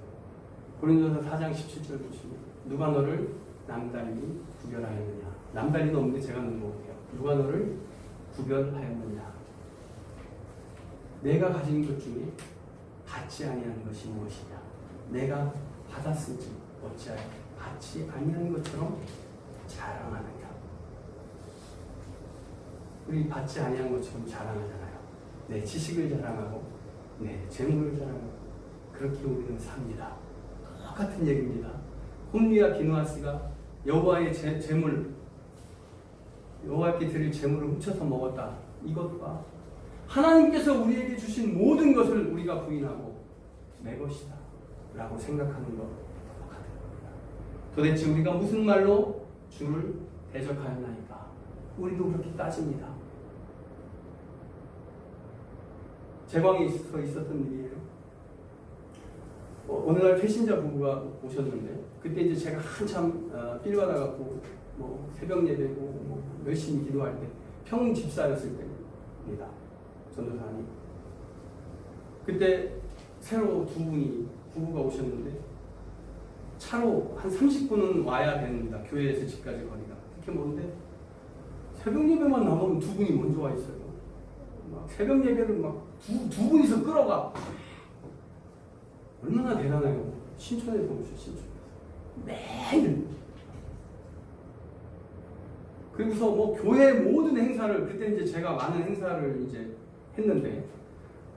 고린도서 4장 17절 보시면 누가 너를 남달리 구별하였느냐. 남달리는 없는데 제가 넣은 거예요. 누가 너를 구별하였느냐. 내가 가진 것 중에 받지 아니하는 것이 무엇이냐. 내가 받았은지 어찌하여 받지 아니하는 것처럼 자랑하느냐. 우리 받지 아니한 것처럼 자랑하잖아요. 내 지식을 자랑하고 내 재물을 자랑하고 그렇게 우리는 삽니다. 똑같은 얘기입니다. 홈리와 비누아스가 여호와의 재물, 여호와께 드릴 재물을 훔쳐서 먹었다. 이것과 하나님께서 우리에게 주신 모든 것을 우리가 부인하고 내 것이다 라고 생각하는 것 똑같은 겁니다. 도대체 우리가 무슨 말로 주를 대적하였나이까? 우리도 그렇게 따집니다. 제광에 있었던 일이에요. 어느 날 회신자 부부가 오셨는데 그때 이제 제가 한참 삘 받아갖고 뭐 새벽 예배고 뭐 열심히 기도할 때 평집사였을 때입니다. 전도사님. 그때 새로 두 분이 부부가 오셨는데 차로 한 30분은 와야 됩니다. 교회에서 집까지 거리가. 그렇게 먼데 새벽 예배만 나오면 두 분이 먼저 와 있어요. 막 새벽 예배를 막 두 분이서 끌어가. 얼마나 대단해요. 신촌에서 오셨어요. 신촌에서. 매일. 그리고서 뭐 교회 모든 행사를 그때 이제 제가 많은 행사를 이제 했는데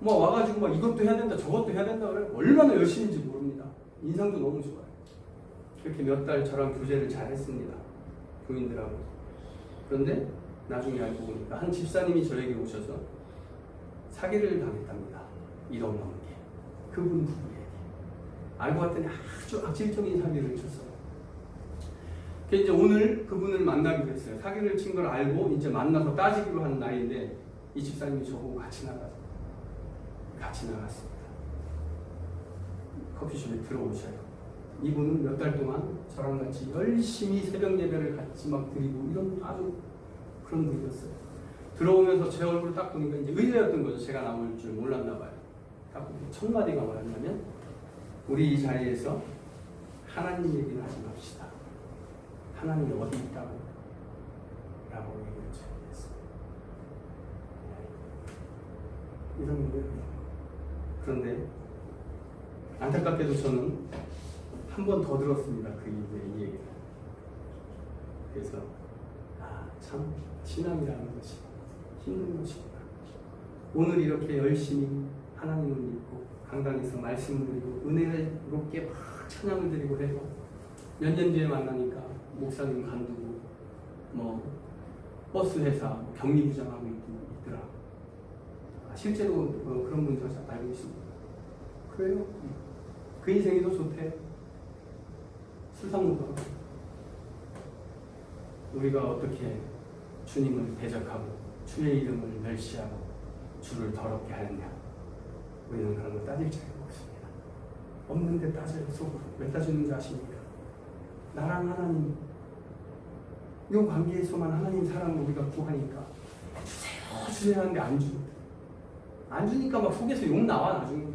뭐 와가지고 막 이것도 해야 된다 저것도 해야 된다 그래 얼마나 열심인지 모릅니다. 인상도 너무 좋아요. 그렇게 몇 달 저랑 교제를 잘 했습니다. 교인들하고. 그런데 나중에 알고 보니까 한 집사님이 저에게 오셔서 사기를 당했답니다. 1억 넘게. 그분 부부에게. 알고 봤더니 아주 악질적인 사기를 쳤어요. 그래서 이제 오늘 그분을 만나기로 했어요. 사기를 친 걸 알고 이제 만나서 따지기로 하는 날인데 이 집사님이 저보고 같이 나갔습니다. 커피숍에 들어오셔요. 이분은 몇 달 동안 저랑 같이 열심히 새벽 예배를 같이 막 드리고 이런 아주 그런 분이었어요. 들어오면서 제 얼굴을 딱 보니까 이제 의외였던 거죠. 제가 나올 줄 몰랐나 봐요. 딱 보니까 첫 마디가 뭐였냐면 우리 이 자리에서 하나님 얘기는 하지 맙시다. 하나님이 어디 있다고 라고 얘기를 했어요. 이런 거예요. 그런데 안타깝게도 저는 한 번 더 들었습니다. 그 이후에 이 얘기를. 그래서 참 신앙이라는 것이 힘든 것이구나. 오늘 이렇게 열심히 하나님을 믿고 강단에서 말씀을 드리고 은혜롭게 막 찬양을 드리고 해도 몇 년 뒤에 만나니까 목사님 간두고 뭐 버스 회사 뭐 격리부장하고 있더라. 실제로 그런 분들 알고 있습니다. 그래요? 그 인생이 더 좋대. 술상무도 우리가 어떻게 주님을 대적하고 주의 이름을 멸시하고 주를 더럽게 하느냐. 우리는 그런 거 따질 자가 없습니다. 없는데 따져요. 속으로. 왜 따지는지 아십니까? 나랑 하나님 이 관계에서만 하나님 사랑을 우리가 구하니까 주세요 하는데 안 주. 안 주니까 막 속에서 욕 나와 나중에.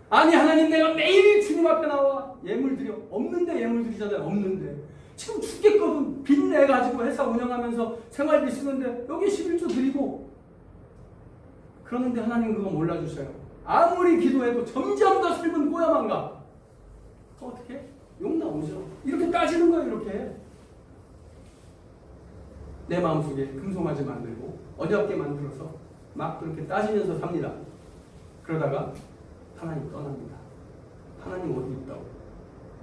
아니 하나님 내가 매일 주님 앞에 나와 예물 드려. 없는데 예물 드리잖아요. 없는데 지금 죽겠거든. 빚 내가지고 회사 운영하면서 생활비 쓰는데 여기 11조 드리고 그러는데 하나님 그거 몰라주셔요. 아무리 기도해도 점점 더 슬픈 꼬야만 가. 어떻게? 욕 나오죠. 이렇게 따지는 거예요. 이렇게 내 마음속에 금송아지 만들고 어렵게 만들어서 막 그렇게 따지면서 삽니다. 그러다가 하나님 떠납니다. 하나님 어디 있다고?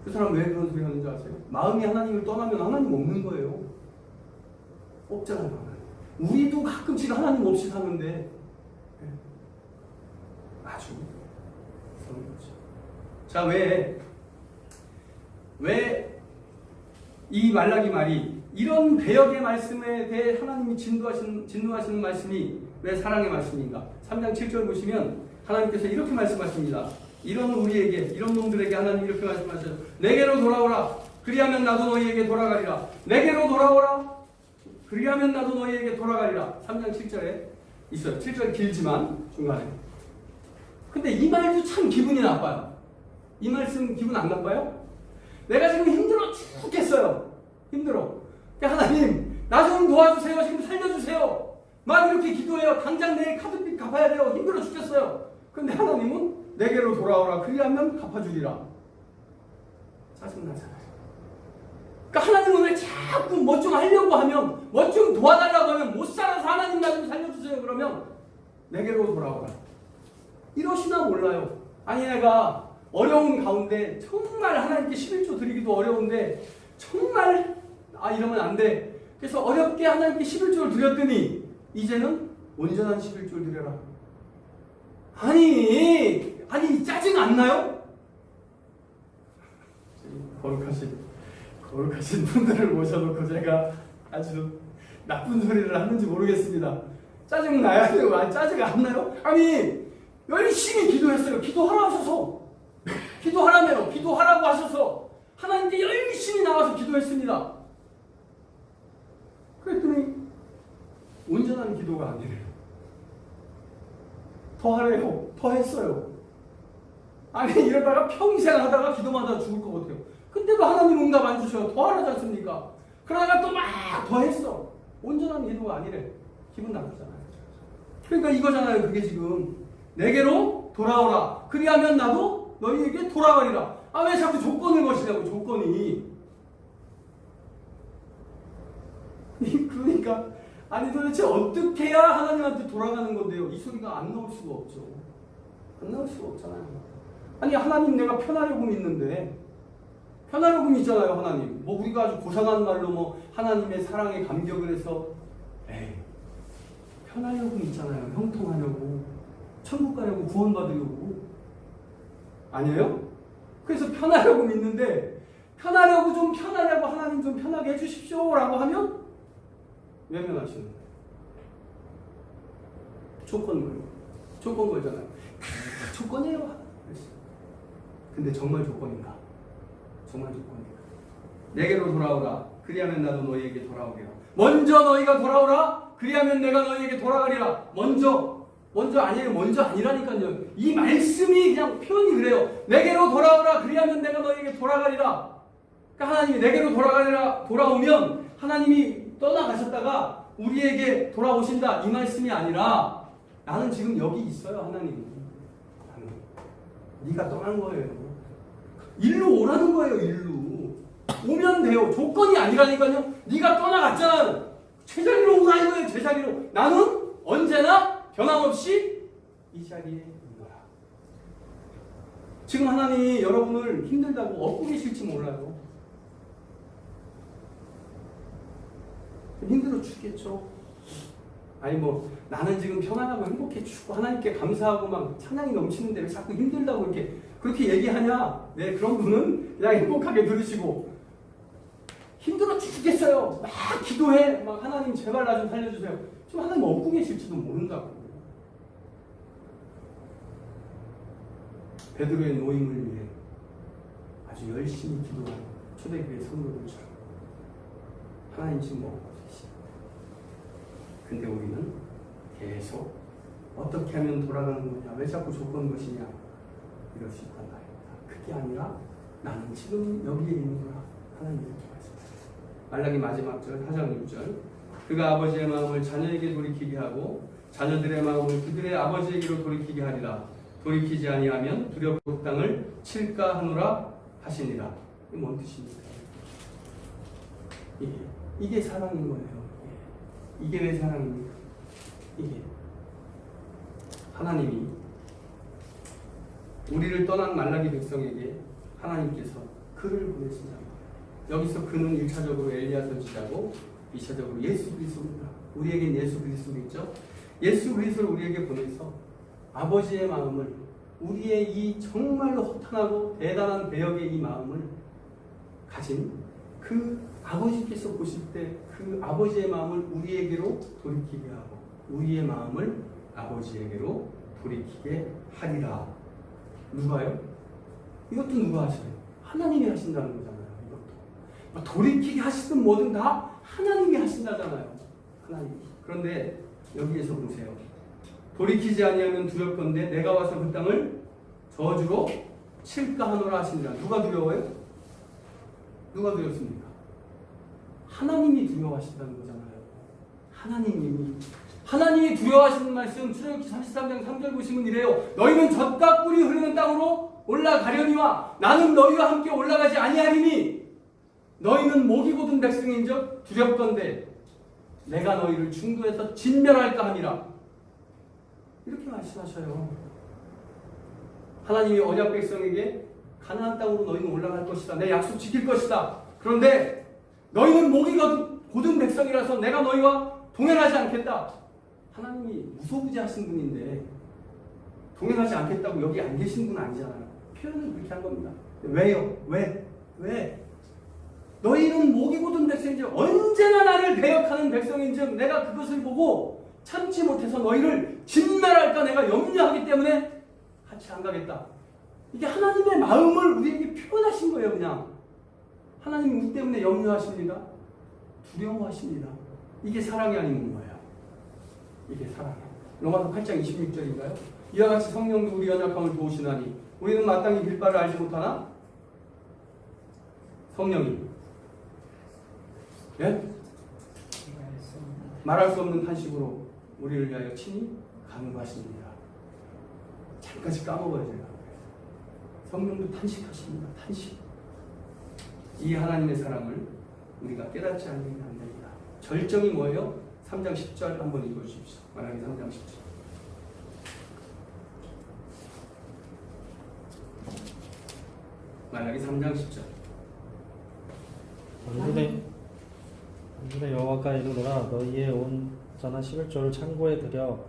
그 사람 왜 그런 소리 하는지 아세요? 마음이 하나님을 떠나면 하나님 없는 거예요. 없잖아요. 하나님. 우리도 가끔씩 하나님 없이 사는데 아주 그런 거죠. 자, 왜 이 말라기 말이 이런 배역의 말씀에 대해 하나님이 진노하시는 말씀이 왜 사랑의 말씀인가? 3장 7절 보시면 하나님께서 이렇게 말씀하십니다. 이런 우리에게, 이런 놈들에게 하나님이 이렇게 말씀하셔요. 내게로 돌아오라. 그리하면 나도 너희에게 돌아가리라. 내게로 돌아오라. 그리하면 나도 너희에게 돌아가리라. 3장 7절에 있어요. 7절 길지만 중간에. 근데 이 말도 참 기분이 나빠요. 이 말씀 기분 안 나빠요? 내가 지금 힘들어 죽겠어요. 힘들어. 하나님, 나 좀 도와주세요. 지금 살려주세요. 막 이렇게 기도해요. 당장 내일 카드빚 갚아야 돼요. 힘들어 죽겠어요. 근데 하나님은 내게로 돌아오라. 그리하면 갚아주리라. 짜증나잖아요. 그러니까 하나님은 왜 자꾸 뭐 좀 하려고 하면, 뭐 좀 도와달라고 하면, 못 살아서 하나님 나 좀 살려주세요. 그러면 내게로 돌아오라. 이러시나 몰라요. 아니 내가 어려운 가운데 정말 하나님께 11조 드리기도 어려운데 정말 이러면 안 돼. 그래서 어렵게 하나님께 11조를 드렸더니 이제는 온전한 11조를 드려라. 아니 짜증 안 나요? 거룩하신 분들을 모셔놓고 제가 아주 나쁜 소리를 하는지 모르겠습니다. 짜증 나야 돼요? 아니 짜증 안 나요? 아니 열심히 기도했어요. 기도하라며요. 기도하라고 하셔서 하나님께 열심히 나와서 기도했습니다. 그랬더니 온전한 기도가 아니래요. 더 하래요. 더 했어요. 아니 이러다가 평생 하다가 기도마다 죽을 것 같아요. 근데도 하나님 응답 안 주셔요. 더 하라지 않습니까? 그러다가 또 막 더 했어. 온전한 기도가 아니래. 기분 나쁘잖아요. 그러니까 이거잖아요. 그게 지금 내게로 돌아오라. 그리하면 나도 너희에게 돌아가리라. 왜 자꾸 조건을 거시냐고. 조건이. 그러니까 아니 도대체 어떻게 해야 하나님한테 돌아가는 건데요. 이 소리가 안 나올 수가 없죠. 안 나올 수가 없잖아요. 아니 하나님 내가 편하려고 믿는데 편하려고 있잖아요. 하나님 뭐 우리가 아주 고상한 말로 뭐 하나님의 사랑에 감격을 해서 편하려고 있잖아요. 형통하려고 천국 가려고 구원받으려고 아니에요? 그래서 편하려고 믿는데 좀 편하려고 하나님 좀 편하게 해주십시오 라고 하면 외면하시는 거예요. 조건 걸잖아요. 조건이에요. 근데 정말 조건인가? 정말 조건인가? 내게로 돌아오라. 그리하면 나도 너희에게 돌아오리라. 먼저 너희가 돌아오라. 그리하면 내가 너희에게 돌아가리라. 먼저 아니에요. 먼저 아니라니까요. 이 말씀이 그냥 표현이 그래요. 내게로 돌아오라. 그리하면 내가 너희에게 돌아가리라. 그러니까 하나님이 내게로 돌아오면 하나님이 떠나가셨다가 우리에게 돌아오신다. 이 말씀이 아니라 나는 지금 여기 있어요. 하나님. 네가 떠난 거예요. 일로 오라는 거예요. 일로. 오면 돼요. 조건이 아니라니까요. 네가 떠나갔잖아. 제자리로 오라 이거예요. 제자리로. 나는 언제나 변함없이 이 자리에 있노라. 지금 하나님이 여러분을 힘들다고 얻고 계실지 몰라요. 힘들어 죽겠죠. 아니 뭐 나는 지금 편안하고 행복해 죽고 하나님께 감사하고 막 찬양이 넘치는데 왜 자꾸 힘들다고 이렇게 그렇게 얘기하냐. 네, 그런 분은 그냥 행복하게 들으시고 힘들어 죽겠어요. 막 기도해. 막 하나님 제발 나 좀 살려주세요. 지금 하나님 얻고 계실지도 모른다고. 베드로의 노임을 위해 아주 열심히 기도하는 초대교회 성도들처럼 하나님 지금 먹고 계십니다. 근데 우리는 계속 어떻게 하면 돌아가는 거냐, 왜 자꾸 조건 것이냐 이럴 수 있단 말입니다. 그게 아니라 나는 지금 여기에 있는구나. 하나님 이렇게 말씀하셨습니다. 말라기 마지막 절 4장 6절 그가 아버지의 마음을 자녀에게 돌이키게 하고 자녀들의 마음을 그들의 아버지에게로 돌이키게 하리라. 돌이키지 아니하면 두렵고 땅을 칠까 하노라 하시니라. 이게 뭔 뜻입니까? 이게 사랑인 거예요. 이게 왜 사랑입니까? 이게 하나님이 우리를 떠난 말라기 백성에게 하나님께서 그를 보내신 자입니다. 여기서 그는 1차적으로 엘리야 선지자고 2차적으로 예수 그리스도입니다. 우리에겐 예수 그리스도겠죠. 예수 그리스도를 우리에게 보내서 아버지의 마음을 우리의 이 정말로 허탄하고 대단한 배역의 이 마음을 가진 그 아버지께서 보실 때 그 아버지의 마음을 우리에게로 돌이키게 하고 우리의 마음을 아버지에게로 돌이키게 하리라. 누가요? 이것도 누가 하셔요? 하나님이 하신다는 거잖아요. 이것도 돌이키게 하시든 뭐든 다 하나님이 하신다잖아요. 하나님. 그런데 여기에서 보세요. 돌이키지 아니하면 두렵건대 내가 와서 그 땅을 저주로 칠까 하노라 하시니라. 누가 두려워요? 누가 두렵습니까? 하나님이 두려워하신다는 거잖아요. 하나님이 두려워하시는 말씀 출애굽기 33장 3절 보시면 이래요. 너희는 젖과 꿀이 흐르는 땅으로 올라가려니와 나는 너희와 함께 올라가지 아니하리니 너희는 목이 곧은 백성인즉 두렵건대 내가 너희를 중도에서 진멸할까 함이라. 이렇게 말씀하셔요. 하나님이 언약 백성에게 가나안 땅으로 너희는 올라갈 것이다. 내 약속 지킬 것이다. 그런데 너희는 목이 곧은 백성이라서 내가 너희와 동행하지 않겠다. 하나님이 무소부지하신 분인데 동행하지 않겠다고 여기 안 계신 분 아니잖아요. 표현을 그렇게 한 겁니다. 왜요? 왜? 너희는 목이 곧은 백성인즉 언제나 나를 대역하는 백성인즉 내가 그것을 보고 참지 못해서 너희를 진멸할까 내가 염려하기 때문에 같이 안 가겠다. 이게 하나님의 마음을 우리에게 표현하신 거예요. 그냥 하나님이 우리 때문에 염려하십니다. 두려워하십니다. 이게 사랑이 아닌 거예요. 이게 사랑이에요. 로마서 8장 26절인가요? 이와 같이 성령도 우리 연약함을 도우시나니 우리는 마땅히 빌바를 알지 못하나? 성령이 예? 말할 수 없는 탄식으로 우리를 위하여 친히 간구하십니다. 잠깐씩 까먹어요. 제가 성령도 탄식하십니다. 탄식. 이 하나님의 사랑을 우리가 깨닫지 않으면 안 됩니다. 절정이 뭐예요? 3장 10절 한번 읽어주십시오. 말하기 3장 10절. 말하기 3장 10절. 만군의 여호와가 이르노라 너희의 온전한 11조를 창고에 들여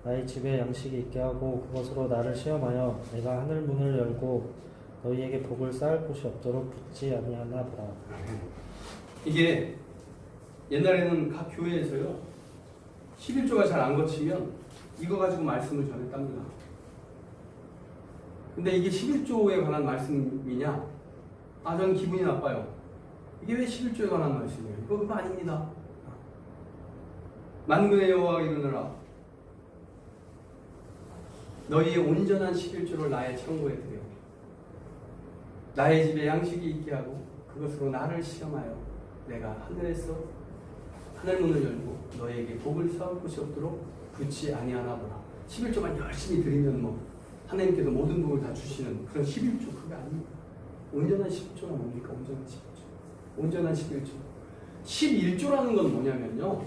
나의 집에 양식이 있게 하고 그것으로 나를 시험하여 내가 하늘 문을 열고 너희에게 복을 쌓을 곳이 없도록 붙지 아니하나 보라. 이게 옛날에는 각 교회에서요 11조가 잘 안 거치면 이거 가지고 말씀을 전했답니다. 근데 이게 11조에 관한 말씀이냐? 저는 기분이 나빠요. 이게 왜 11조에 관한 말씀이에요? 그거 아닙니다. 만군의 여호와가 이르노라 너희의 온전한 11조를 나의 창고에 들여 나의 집에 양식이 있게 하고 그것으로 나를 시험하여 내가 하늘에서 하늘문을 열고 너희에게 복을 쌓을 곳이 없도록 붙지 아니하나 보라. 11조만 열심히 드리면 하나님께서 모든 복을 다 주시는 그런 11조 그게 아닙니다. 온전한 11조가 뭡니까? 온전한 11조. 11조라는 건 뭐냐면요.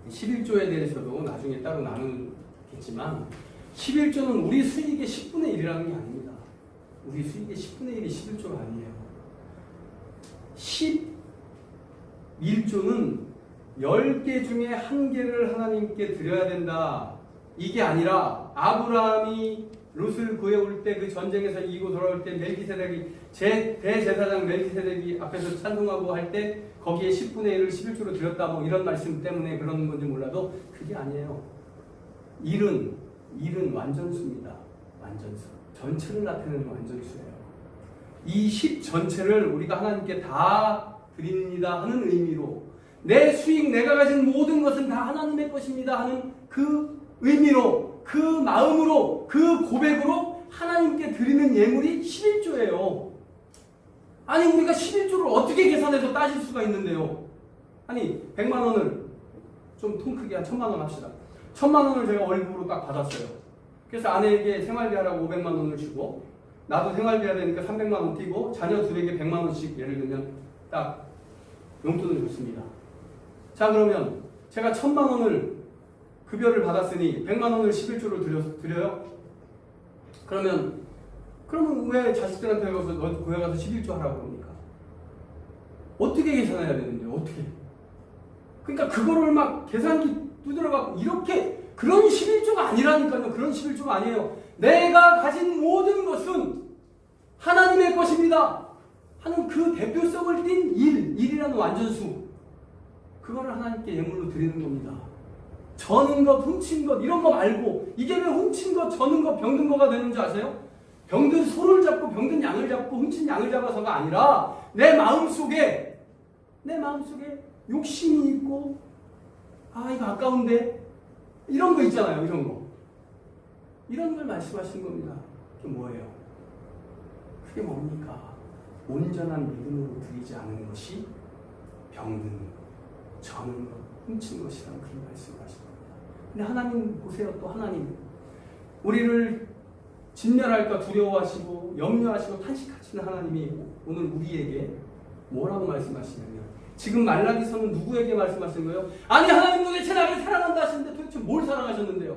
11조에 대해서도 나중에 따로 나누겠지만 11조는 우리 수익의 10분의 1이라는 게 아닙니다. 우리 수익의 10분의 1이 11조가 아니에요. 11조는 10개 중에 1개를 하나님께 드려야 된다. 이게 아니라 아브라함이 롯을 구해올 때 그 전쟁에서 이기고 돌아올 때 멜기세덱이 대제사장 멜기세덱이 앞에서 찬송하고 할 때 거기에 10분의 1을 11조로 드렸다 이런 말씀 때문에 그런 건지 몰라도 그게 아니에요. 일은 완전수입니다. 완전수. 전체를 나타내는 완전수예요. 이 10 전체를 우리가 하나님께 다 드립니다 하는 의미로 내 수익 내가 가진 모든 것은 다 하나님의 것입니다 하는 그 의미로 그 마음으로 그 고백으로 하나님께 드리는 예물이 11조예요. 아니 우리가 11조를 어떻게 계산해서 따질 수가 있는데요. 아니 100만 원을 좀 통 크게 한 1000만 원 합시다. 1000만 원을 제가 월급으로 딱 받았어요. 그래서 아내에게 생활비 하라고 500만 원을 주고 나도 생활비 해야 되니까 300만 원 띄고 자녀 둘에게 100만 원씩 예를 들면 딱 용돈을 줬습니다. 자 그러면 제가 1000만 원을 급여를 받았으니 100만 원을 11조를 드려요? 그러면 왜 자식들한테 가서 너 교회 가서 11조 하라고 그럽니까? 어떻게 계산해야 되는데 어떻게? 그러니까 그거를 막 계산기 두드려갖고 이렇게 그런 11조가 아니라니까요. 그런 11조가 아니에요. 내가 가진 모든 것은 하나님의 것입니다. 하는 그 대표성을 띤 일이라는 완전수, 그거를 하나님께 예물로 드리는 겁니다. 저는 것, 훔친 것 이런 거 말고, 이게 왜 훔친 것, 저는 것, 병든 거가 되는 줄 아세요? 병든 소를 잡고 병든 양을 잡고 훔친 양을 잡아서가 아니라 내 마음속에 욕심이 있고, 아 이거 아까운데, 이런 거 있잖아요. 이런 걸 말씀하시는 겁니다. 그게 뭐예요? 그게 뭡니까? 온전한 믿음으로 드리지 않은 것이 병든 것, 저는 것, 훔친 것이라는 그런 말씀을 하시는 겁니다. 근데 하나님 보세요. 또 하나님 우리를 진멸할까 두려워하시고 염려하시고 탄식하시는 하나님이 오늘 우리에게 뭐라고 말씀하시냐면, 지금 말라기서는 누구에게 말씀하시는 거예요? 아니 하나님 도대체 나를 사랑한다 하시는데 도대체 뭘 사랑하셨는데요?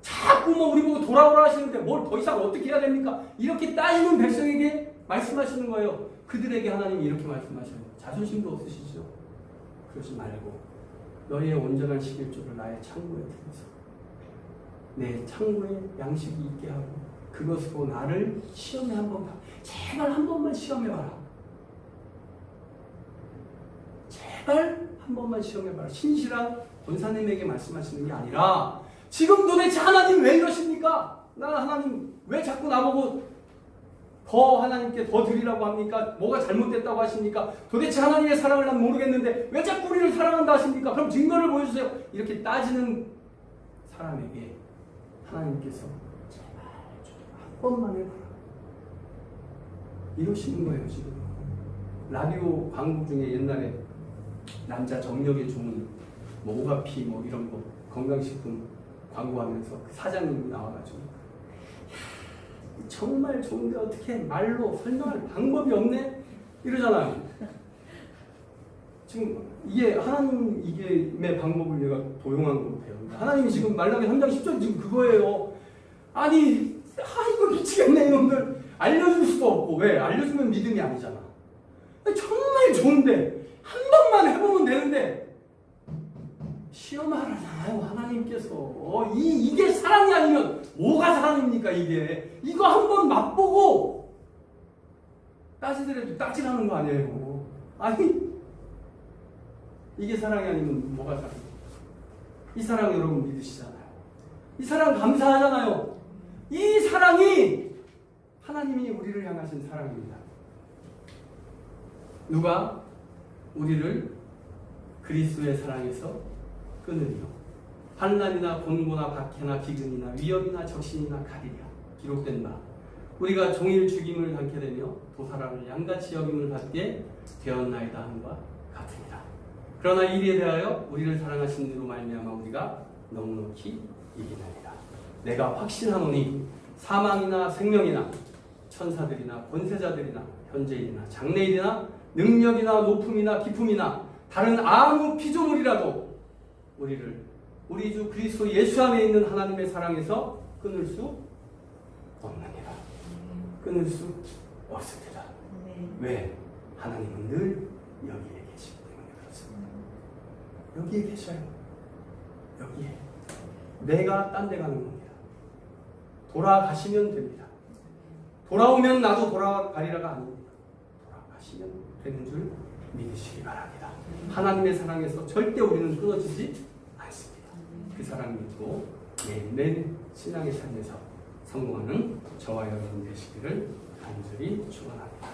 자꾸 우리 보고 돌아오라 하시는데 뭘 더 이상 어떻게 해야 됩니까? 이렇게 따지는 백성에게 말씀하시는 거예요. 그들에게 하나님이 이렇게 말씀하셔요. 자존심도 없으시죠? 그러지 말고 너희의 온전한 11조를 나의 창고에 들여서 내 창고에 양식이 있게 하고 그것으로 나를 시험에 한번 봐. 제발 한 번만 시험해봐라. 제발 한 번만 시험해봐라. 신실한 권사님에게 말씀하시는 게 아니라, 지금 도대체 하나님 왜 이러십니까? 나 하나님 왜 자꾸 나보고 더 하나님께 더 드리라고 합니까? 뭐가 잘못됐다고 하십니까? 도대체 하나님의 사랑을 난 모르겠는데 왜 자꾸 우리를 사랑한다 하십니까? 그럼 증거를 보여주세요. 이렇게 따지는 사람에게 하나님께서 제발 한 번만 해봐라 이러시는 거예요. 지금 라디오 광고 중에 옛날에 남자 정력에 좋은 오가피 이런 거 건강식품 광고하면서 그 사장님이 나와가지고 정말 좋은데 어떻게 말로 설명할 방법이 없네? 이러잖아요. 지금 이게 하나님 이게의 방법을 얘가 도용한 것 같아요. 하나님이 지금 말라기 3장 10절 지금 그거예요. 아니 이거 미치겠네 이놈들. 알려줄 수도 없고. 왜? 알려주면 믿음이 아니잖아. 정말 좋은데 한 번만 해보면 되는데 시험하라잖아요. 하나님께서 이게 사랑이 아니면 뭐가 사랑입니까? 이거 한번 맛보고 따지더라도 따지라는 거 아니에요. 아니 이게 사랑이 아니면 뭐가 사랑입니까? 이 사랑 여러분 믿으시잖아요. 이 사랑 감사하잖아요. 이 사랑이 하나님이 우리를 향하신 사랑입니다. 누가 우리를 그리스도의 사랑에서 끊으리요? 환난이나 곤고나 박해나 기근이나 위협이나 적신이나 가리랴 기록된 바 우리가 종일 죽임을 당케 되며 도사람을 양같이 여김을 받게 되었나이다 함과 같으니라. 그러나 이에 대하여 우리를 사랑하신 이로 말미암아 우리가 넉넉히 이기나이다. 내가 확신하노니 사망이나 생명이나 천사들이나 권세자들이나 현재일이나 장래일이나 능력이나 높음이나 기품이나 다른 아무 피조물이라도 우리 주 그리스도 예수 안에 있는 하나님의 사랑에서 끊을 수 없느니라. 끊을 수 없습니다. 왜? 하나님은 늘 여기에 계시기 때문에 그렇습니다. 여기에 계셔요. 여기에. 내가 딴 데 가는 겁니다. 돌아가시면 됩니다. 돌아오면 나도 돌아가리라가 아닙니다. 돌아가시면 되는 줄 믿으시기 바랍니다. 하나님의 사랑에서 절대 우리는 끊어지지 않습니다. 그 사랑 믿고 매일매일 신앙의 삶에서 성공하는 저와 여러분 되시기를 간절히 축원합니다.